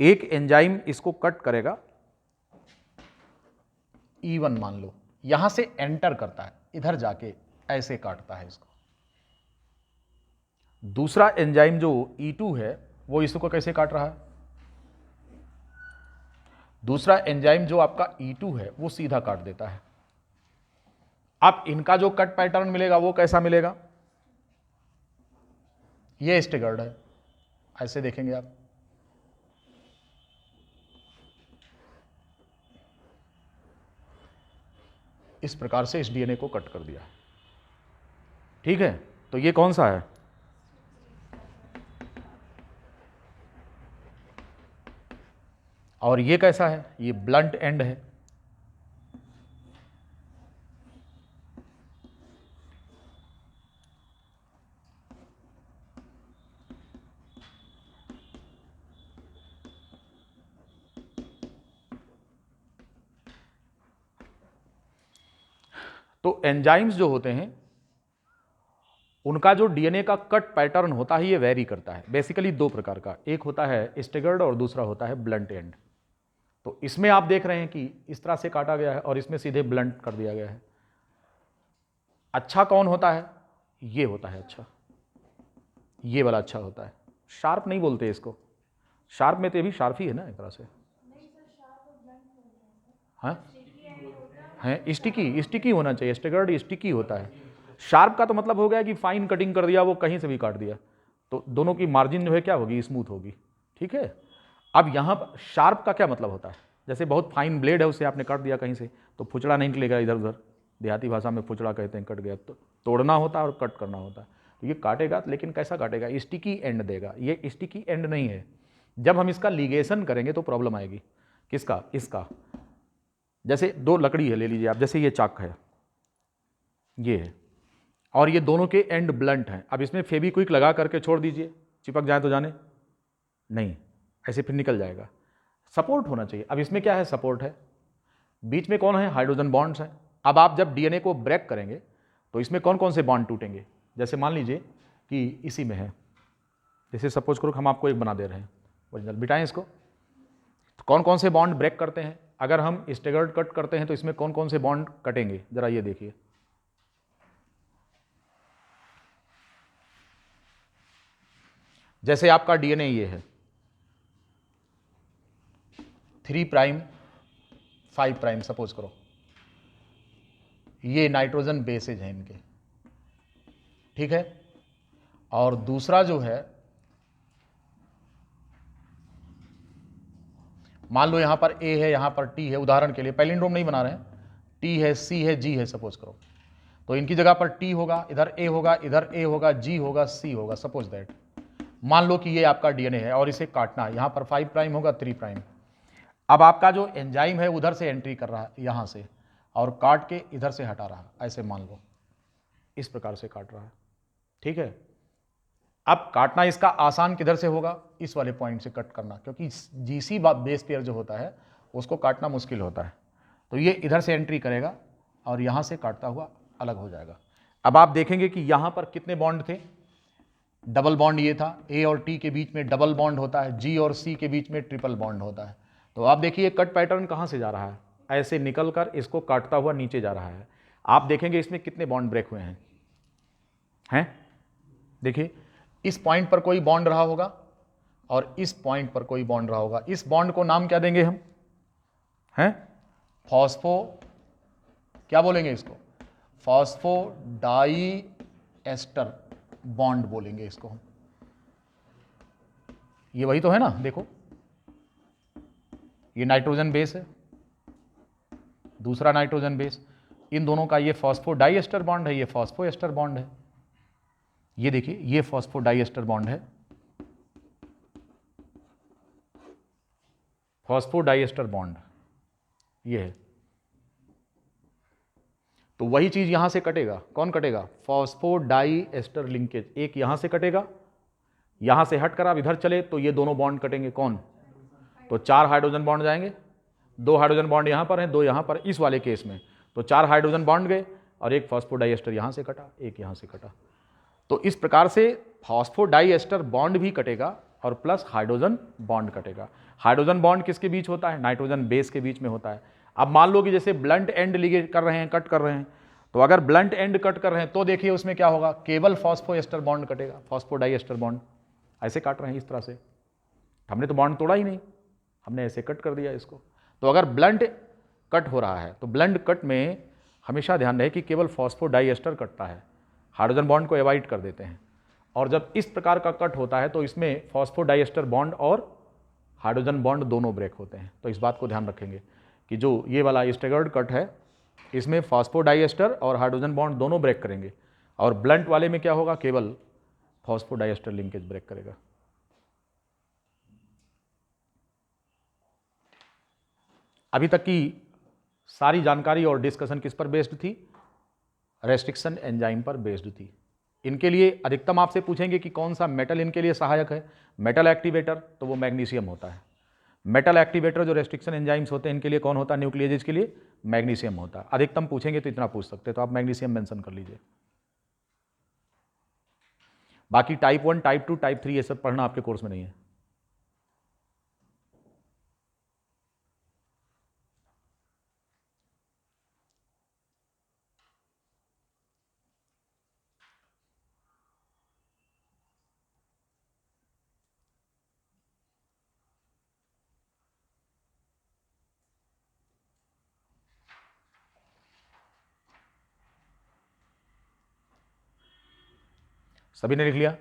एक एंजाइम इसको कट करेगा, E1 मान लो, यहां से एंटर करता है, इधर जाके ऐसे काटता है इसको। दूसरा एंजाइम जो E2 है वो इसको कैसे काट रहा है? दूसरा एंजाइम जो आपका E2 है वो सीधा काट देता है। अब इनका जो कट पैटर्न मिलेगा वो कैसा मिलेगा? ये स्टेगर्ड है, ऐसे देखेंगे आप। इस प्रकार से इस डीएनए को कट कर दिया। ठीक है, तो ये कौन सा है? और ये कैसा है? ये ब्लंट एंड है। तो एंजाइम्स जो होते हैं उनका जो डीएनए का कट पैटर्न होता है ये वेरी करता है। बेसिकली 2 प्रकार का, एक होता है स्टेगर्ड और दूसरा होता है ब्लंट एंड। तो इसमें आप देख रहे हैं कि इस तरह से काटा गया है और इसमें सीधे ब्लंट कर दिया गया है। अच्छा कौन होता है? ये होता है अच्छा, ये वाला अच्छा होता है। शार्प नहीं बोलते इसको, शार्प में तो ये भी शार्प ही है ना एक तरह से। हाँ है, स्टिकी, स्टिकी होना चाहिए। स्टेगर्ड स्टिकी होता है। शार्प का तो मतलब हो गया कि फाइन कटिंग कर दिया, वो कहीं से भी काट दिया, तो दोनों की मार्जिन जो है क्या होगी? स्मूथ होगी। ठीक है, अब यहाँ पर शार्प का क्या मतलब होता है? जैसे बहुत फाइन ब्लेड है, उससे आपने काट दिया कहीं से, तो फुचड़ा नहीं निकलेगा इधर उधर। देहाती भाषा में फुचड़ा कहते हैं, कट गया। तो तोड़ना होता है और कट करना होता है। तो ये काटेगा, लेकिन कैसा काटेगा? स्टिकी एंड देगा। ये स्टिकी एंड नहीं है। जब हम इसका लिगेशन करेंगे तो प्रॉब्लम आएगी। किसका? इसका। जैसे 2 लकड़ी है, ले लीजिए आप, जैसे ये चाक है, ये है, और ये दोनों के एंड ब्लंट हैं। अब इसमें फेविक्विक लगा करके छोड़ दीजिए, चिपक जाए तो जाने नहीं, ऐसे फिर निकल जाएगा। सपोर्ट होना चाहिए। अब इसमें क्या है? सपोर्ट है। बीच में कौन है? हाइड्रोजन बॉन्ड्स हैं। अब आप जब डीएनए को ब्रेक करेंगे तो इसमें कौन कौन से बॉन्ड टूटेंगे? जैसे मान लीजिए कि इसी में है, जैसे सपोज करो हम आपको एक बना दे रहे हैं ओरिजिनल, बिटाएं इसको। तो कौन कौन से बॉन्ड ब्रेक करते हैं? अगर हम स्टेगर्ड कट करते हैं तो इसमें कौन कौन से बॉन्ड कटेंगे? जरा ये देखिए। जैसे आपका डीएनए ये है, 3 प्राइम 5 प्राइम सपोज करो, ये नाइट्रोजन बेसेज हैं इनके। ठीक है, और दूसरा जो है, मान लो यहां पर ए है, यहां पर टी है, उदाहरण के लिए पैलिंड्रोम नहीं बना रहे हैं, टी है, सी है, जी है सपोज करो, तो इनकी जगह पर टी होगा, इधर ए होगा, इधर ए होगा, जी होगा, सी होगा, सपोज दैट। मान लो कि ये आपका डीएनए है और इसे काटना है, यहां पर 5 प्राइम होगा, 3 प्राइम। अब आपका जो एंजाइम है उधर से एंट्री कर रहा है यहां से, और काट के इधर से हटा रहा है, ऐसे मान लो, इस प्रकार से काट रहा है। ठीक है, अब काटना इसका आसान किधर से होगा, इस वाले पॉइंट से कट करना, क्योंकि जीसी बेस पेयर जो होता है उसको काटना मुश्किल होता है। तो ये इधर से एंट्री करेगा और यहाँ से काटता हुआ अलग हो जाएगा। अब आप देखेंगे कि यहाँ पर कितने बॉन्ड थे, डबल बॉन्ड ये था, ए और टी के बीच में डबल बॉन्ड होता है, जी और सी के बीच में ट्रिपल बॉन्ड होता है। तो आप देखिए कट पैटर्न कहाँ से जा रहा है, ऐसे निकलकर इसको काटता हुआ नीचे जा रहा है। आप देखेंगे इसमें कितने बॉन्ड ब्रेक हुए हैं देखिए इस पॉइंट पर कोई बॉन्ड रहा होगा और इस पॉइंट पर कोई बॉन्ड रहा होगा। इस बॉन्ड को नाम क्या देंगे हम, हैं फॉस्फो, क्या बोलेंगे इसको, फॉस्फोडाई एस्टर बॉन्ड बोलेंगे इसको हम। ये वही तो है ना, देखो ये नाइट्रोजन बेस है, दूसरा नाइट्रोजन बेस, इन दोनों का ये फॉस्फोडाई एस्टर बॉन्ड है, ये फॉस्फो एस्टर बॉन्ड है। ये देखिए ये फॉस्फोडाई एस्टर बॉन्ड है, फॉस्फोडाई एस्टर बॉन्ड ये है। तो वही चीज यहां से कटेगा, कौन कटेगा, फॉस्फोडाई एस्टर लिंकेज, एक यहां से कटेगा, यहां से हट कर आप इधर चले तो ये दोनों बॉन्ड कटेंगे, कौन, तो 4 हाइड्रोजन बॉन्ड जाएंगे, 2 हाइड्रोजन बॉन्ड यहां पर हैं, 2 यहां पर, इस वाले केस में तो 4 हाइड्रोजन बॉन्ड गए और एक फॉस्फोडाई एस्टर यहां से कटा, एक यहां से कटा। तो इस प्रकार से फॉस्फोडाई एस्टर बॉन्ड भी कटेगा और प्लस हाइड्रोजन बॉन्ड कटेगा। हाइड्रोजन बॉन्ड किसके बीच होता है, नाइट्रोजन बेस के बीच में होता है। अब मान लो कि जैसे ब्लंट एंड लिगेज कर रहे हैं, कट कर रहे हैं, तो अगर ब्लंट एंड कट कर रहे हैं तो देखिए उसमें क्या होगा, केवल फॉस्फो एस्टर बॉन्ड कटेगा, फॉस्फोडाई एस्टर बॉन्ड ऐसे काट रहे हैं इस तरह से, हमने तो बॉन्ड तोड़ा ही नहीं, हमने ऐसे कट कर दिया इसको। तो अगर ब्लंट कट हो रहा है तो ब्लंट कट में हमेशा ध्यान रहे कि केवल फॉस्फोडाई एस्टर कटता है, हाइड्रोजन बॉन्ड को अवॉइड कर देते हैं। और जब इस प्रकार का कट होता है तो इसमें फॉस्फोडाई एस्टर बॉन्ड और हाइड्रोजन बॉन्ड दोनों ब्रेक होते हैं। तो इस बात को ध्यान रखेंगे कि जो ये वाला स्टेगर्ड कट है इसमें फॉस्फोडाई एस्टर और हाइड्रोजन बॉन्ड दोनों ब्रेक करेंगे, और ब्लंट वाले में क्या होगा, केवल फॉस्फोडाई एस्टर लिंकेज ब्रेक करेगा। अभी तक की सारी जानकारी और डिस्कशन किस पर बेस्ड थी, रेस्ट्रिक्शन एंजाइम पर बेस्ड थी। इनके लिए अधिकतम आपसे पूछेंगे कि कौन सा मेटल इनके लिए सहायक है, मेटल एक्टिवेटर, तो वो मैग्नीशियम होता है। मेटल एक्टिवेटर जो रेस्ट्रिक्शन एंजाइम्स होते हैं इनके लिए कौन होता है, न्यूक्लियेजेज के लिए मैग्नीशियम होता है। अधिकतम पूछेंगे तो इतना पूछ सकते हैं, तो आप मैग्नीशियम मेंशन कर लीजिए। बाकी टाइप 1, टाइप 2, टाइप 3 ये सब पढ़ना आपके कोर्स में नहीं है। सभी ने लिख लिया।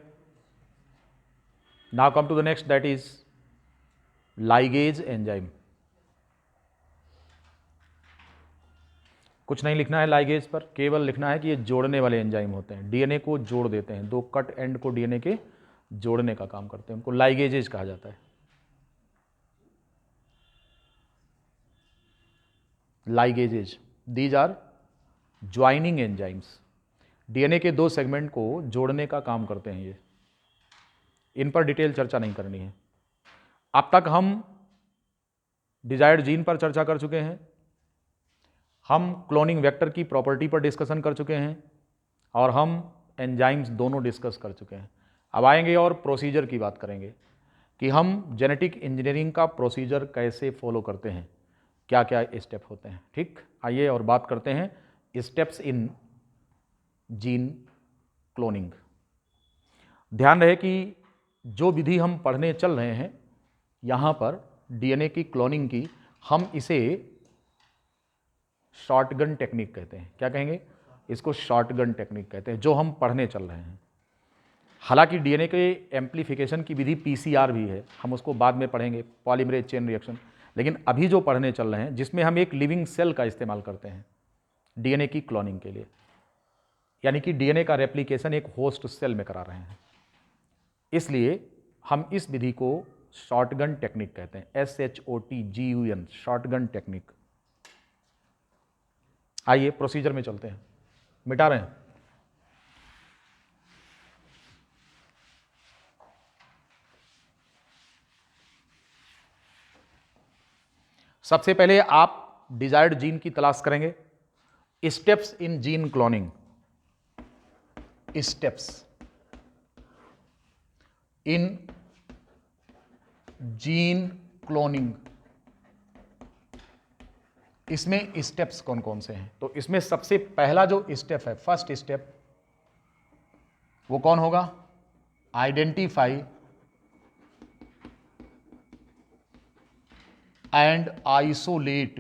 Now come to the next, that is ligase enzyme. कुछ नहीं लिखना है लाइगेज पर, केवल लिखना है कि ये जोड़ने वाले एंजाइम होते हैं, डीएनए को जोड़ देते हैं, दो कट एंड को डीएनए के जोड़ने का काम करते हैं, उनको लाइगेजेज कहा जाता है। Ligases, these are joining enzymes, DNA के दो सेगमेंट को जोड़ने का काम करते हैं ये। इन पर डिटेल चर्चा नहीं करनी है। अब तक हम डिजायर्ड जीन पर चर्चा कर चुके हैं, हम क्लोनिंग वेक्टर की प्रॉपर्टी पर डिस्कशन कर चुके हैं, और हम एंजाइम्स दोनों डिस्कस कर चुके हैं। अब आएंगे और प्रोसीजर की बात करेंगे कि हम जेनेटिक इंजीनियरिंग का प्रोसीजर कैसे फॉलो करते हैं, क्या क्या स्टेप होते हैं। ठीक, आइए और बात करते हैं स्टेप्स इन जीन क्लोनिंग। ध्यान रहे कि जो विधि हम पढ़ने चल रहे हैं यहाँ पर डीएनए की क्लोनिंग की, हम इसे शॉटगन टेक्निक कहते हैं। क्या कहेंगे, इसको शॉटगन टेक्निक कहते हैं, जो हम पढ़ने चल रहे हैं। हालांकि डीएनए के एम्प्लीफिकेशन की विधि पीसीआर भी है, हम उसको बाद में पढ़ेंगे, पॉलीमरेज चेन रिएक्शन। लेकिन अभी जो पढ़ने चल रहे हैं जिसमें हम एक लिविंग सेल का इस्तेमाल करते हैं डीएनए की क्लोनिंग के लिए, यानी कि डीएनए का रेप्लिकेशन एक होस्ट सेल में करा रहे हैं, इसलिए हम इस विधि को शॉटगन टेक्निक कहते हैं, SHOTGUN, शॉटगन टेक्निक। आइए प्रोसीजर में चलते हैं, मिटा रहे हैं। सबसे पहले आप डिजायर्ड जीन की तलाश करेंगे। Steps in gene cloning, steps in gene cloning, इसमें स्टेप्स कौन कौन से हैं? तो इसमें सबसे पहला जो स्टेप है, फर्स्ट स्टेप, वो कौन होगा? Identify and isolate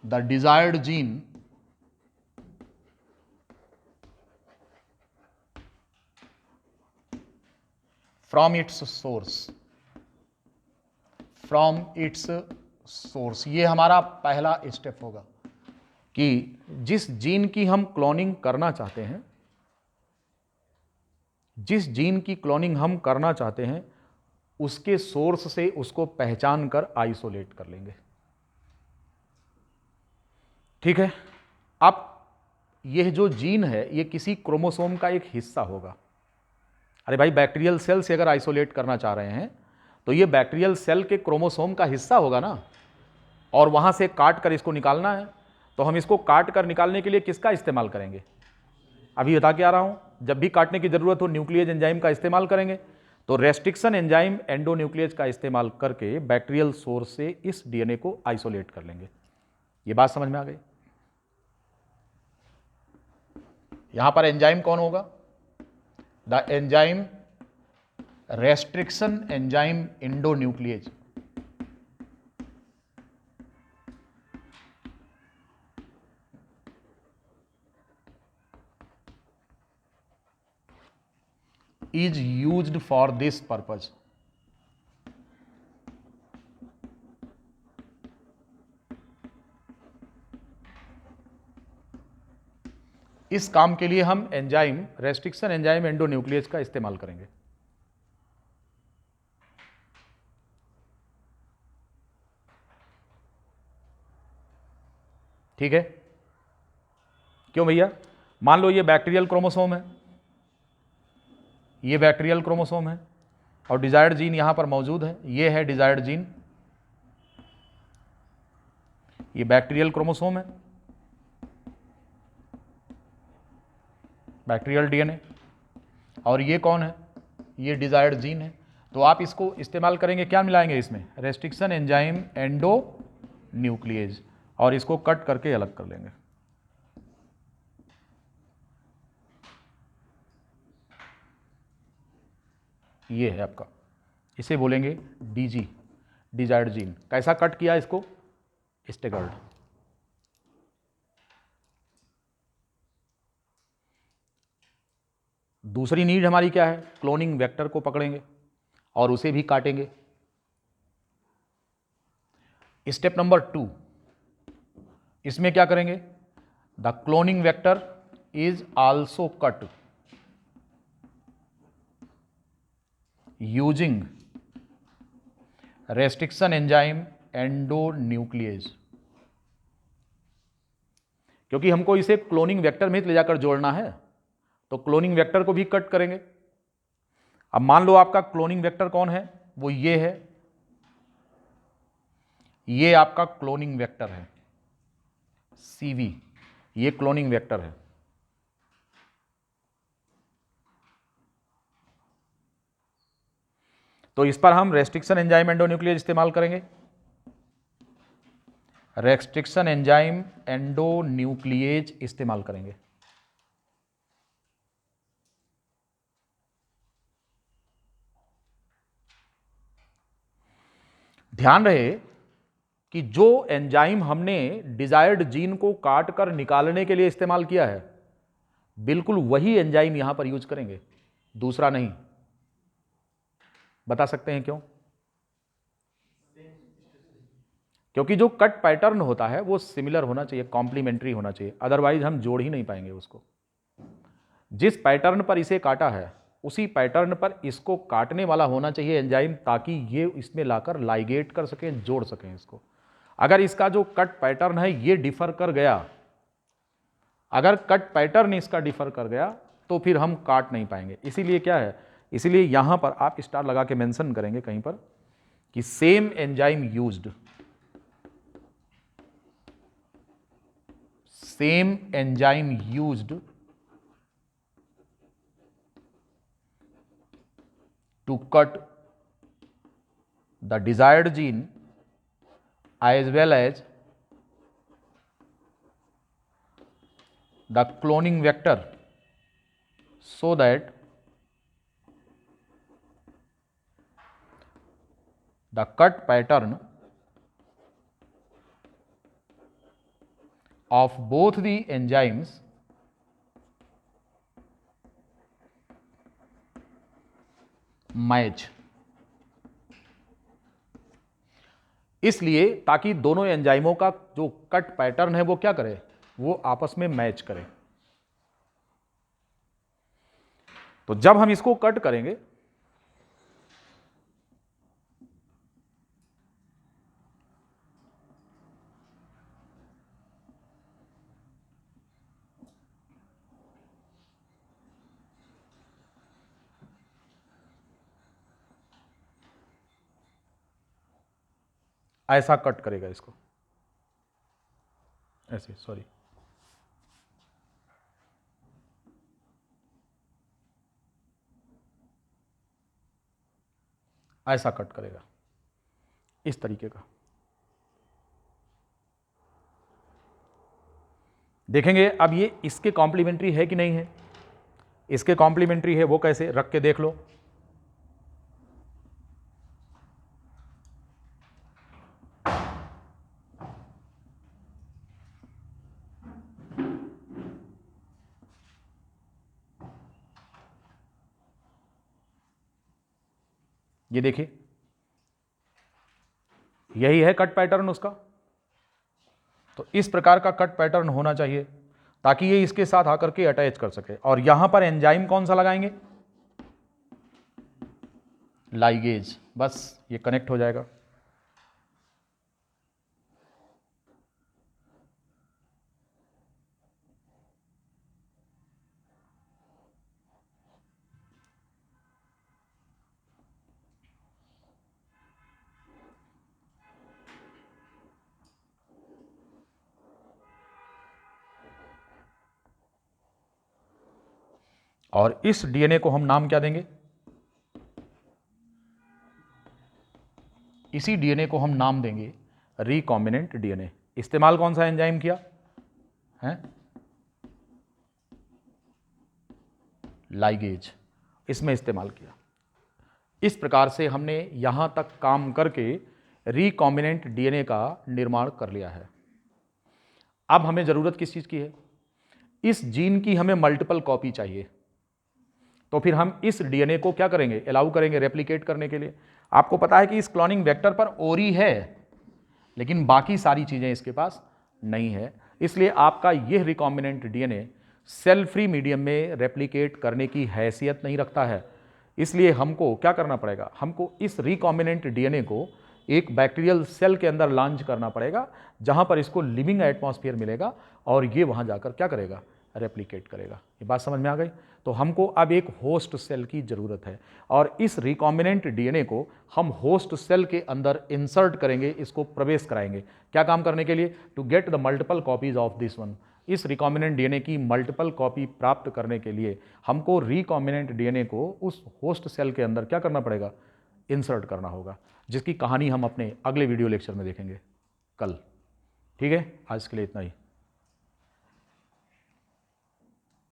the desired gene from its source, from its source. ये हमारा पहला स्टेप होगा कि जिस जीन की हम क्लोनिंग करना चाहते हैं, जिस जीन की क्लोनिंग हम करना चाहते हैं, उसके सोर्स से उसको पहचान कर आइसोलेट कर लेंगे। ठीक है। अब यह जो जीन है ये किसी क्रोमोसोम का एक हिस्सा होगा। अरे भाई, बैक्टीरियल सेल से अगर आइसोलेट करना चाह रहे हैं तो ये बैक्टीरियल सेल के क्रोमोसोम का हिस्सा होगा ना, और वहां से काट कर इसको निकालना है। तो हम इसको काट कर निकालने के लिए किसका इस्तेमाल करेंगे? अभी बता के आ रहा हूं, जब भी काटने की जरूरत हो न्यूक्लियेज एंजाइम का इस्तेमाल करेंगे। तो रेस्ट्रिक्शन एंजाइम एंडोन्यूक्लियेज का इस्तेमाल करके बैक्टीरियल सोर्स से इस डीएनए को आइसोलेट कर लेंगे। ये बात समझ में आ गई? यहां पर एंजाइम कौन होगा? The enzyme restriction enzyme endonuclease. is used for this purpose। इस काम के लिए हम एंजाइम रेस्ट्रिक्शन एंजाइम एंडोन्यूक्लियेज का इस्तेमाल करेंगे। ठीक है। क्यों भैया? मान लो ये बैक्टीरियल क्रोमोसोम है, ये बैक्टीरियल क्रोमोसोम है और डिजायर्ड जीन यहां पर मौजूद है। ये है डिजायर्ड जीन, ये बैक्टीरियल क्रोमोसोम है, बैक्टीरियल डीएनए, और ये कौन है? ये डिजायर्ड जीन है। तो आप इसको इस्तेमाल करेंगे, क्या मिलाएंगे इसमें? रेस्ट्रिक्शन एंजाइम एंडोन्यूक्लियेज, और इसको कट करके अलग कर लेंगे। ये है आपका, इसे बोलेंगे डीजी, डिजायर्ड जीन। कैसा कट किया इसको? स्टेगर्ड। दूसरी नीड हमारी क्या है? क्लोनिंग वेक्टर को पकड़ेंगे और उसे भी काटेंगे। स्टेप नंबर 2, इसमें क्या करेंगे? The cloning vector is also cut using restriction enzyme endonuclease. क्योंकि हमको इसे क्लोनिंग वेक्टर में ले जाकर जोड़ना है, तो क्लोनिंग वेक्टर को भी कट करेंगे। अब मान लो आपका क्लोनिंग वेक्टर कौन है? वो ये है, ये आपका क्लोनिंग वेक्टर है CV, ये क्लोनिंग वेक्टर है। तो इस पर हम रेस्ट्रिक्शन एंजाइम एंडोन्यूक्लियेज इस्तेमाल करेंगे। रेस्ट्रिक्शन एंजाइम एंडोन्यूक्लियेज इस्तेमाल करेंगे। ध्यान रहे कि जो एंजाइम हमने डिजायर्ड जीन को काट कर निकालने के लिए इस्तेमाल किया है, बिल्कुल वही एंजाइम यहां पर यूज करेंगे, दूसरा नहीं। बता सकते हैं क्यों? क्योंकि जो कट पैटर्न होता है वो सिमिलर होना चाहिए, कॉम्प्लीमेंट्री होना चाहिए, अदरवाइज हम जोड़ ही नहीं पाएंगे उसको। जिस पैटर्न पर इसे काटा है उसी पैटर्न पर इसको काटने वाला होना चाहिए एंजाइम, ताकि ये इसमें लाकर लाइगेट कर सकें, जोड़ सकें इसको। अगर इसका जो कट पैटर्न है ये डिफर कर गया, अगर कट पैटर्न इसका डिफर कर गया तो फिर हम काट नहीं पाएंगे। इसीलिए क्या है, इसीलिए यहां पर आप स्टार लगा के मेंशन करेंगे कहीं पर कि same enzyme used, same enzyme used to cut the desired gene as well as the cloning vector so that the cut pattern of both the enzymes match, इसलिए ताकि दोनों एंजाइमों का जो कट पैटर्न है वो क्या करे, वो आपस में मैच करे। तो जब हम इसको कट करेंगे ऐसा कट करेगा इसको, ऐसे, सॉरी, ऐसा कट करेगा इस तरीके का। देखेंगे अब ये इसके कॉम्प्लीमेंट्री है कि नहीं है। इसके कॉम्प्लीमेंट्री है, वो कैसे, रख के देख लो। ये देखिए, यही है कट पैटर्न उसका। तो इस प्रकार का कट पैटर्न होना चाहिए ताकि ये इसके साथ आकर के अटैच कर सके। और यहां पर एंजाइम कौन सा लगाएंगे, लाइगेज, बस ये कनेक्ट हो जाएगा। और इस डीएनए को हम नाम क्या देंगे, इसी डीएनए को हम नाम देंगे रिकॉम्बिनेंट डीएनए। इस्तेमाल कौन सा एंजाइम किया है, लाइगेज, इसमें इस्तेमाल किया। इस प्रकार से हमने यहां तक काम करके रिकॉम्बिनेंट डीएनए का निर्माण कर लिया है। अब हमें जरूरत किस चीज की है, इस जीन की हमें मल्टीपल कॉपी चाहिए। तो फिर हम इस डीएनए को क्या करेंगे, अलाउ करेंगे रेप्लिकेट करने के लिए। आपको पता है कि इस क्लोनिंग वेक्टर पर ओरी है, लेकिन बाकी सारी चीजें इसके पास नहीं है। इसलिए आपका यह recombinant DNA cell free medium में रेप्लिकेट करने की हैसियत नहीं रखता है। इसलिए हमको क्या करना पड़ेगा, हमको इस रिकॉम्बिनेंट डीएनए को एक बैक्टीरियल सेल के अंदर लॉन्च करना पड़ेगा, जहां पर इसको लिविंग एटमॉस्फेयर मिलेगा और ये वहां जाकर क्या करेगा, रेप्लिकेट करेगा। ये बात समझ में आ गई। तो हमको अब एक होस्ट सेल की जरूरत है और इस रिकॉम्बिनेंट डीएनए को हम होस्ट सेल के अंदर इंसर्ट करेंगे, इसको प्रवेश कराएंगे। क्या काम करने के लिए, to get the multiple copies of this one. इस रिकॉम्बिनेंट डीएनए की मल्टीपल कॉपी प्राप्त करने के लिए हमको रिकॉम्बिनेंट डीएनए को उस होस्ट सेल के अंदर क्या करना पड़ेगा, इंसर्ट करना होगा, जिसकी कहानी हम अपने अगले वीडियो लेक्चर में देखेंगे कल। ठीक है, आज के लिए इतना ही।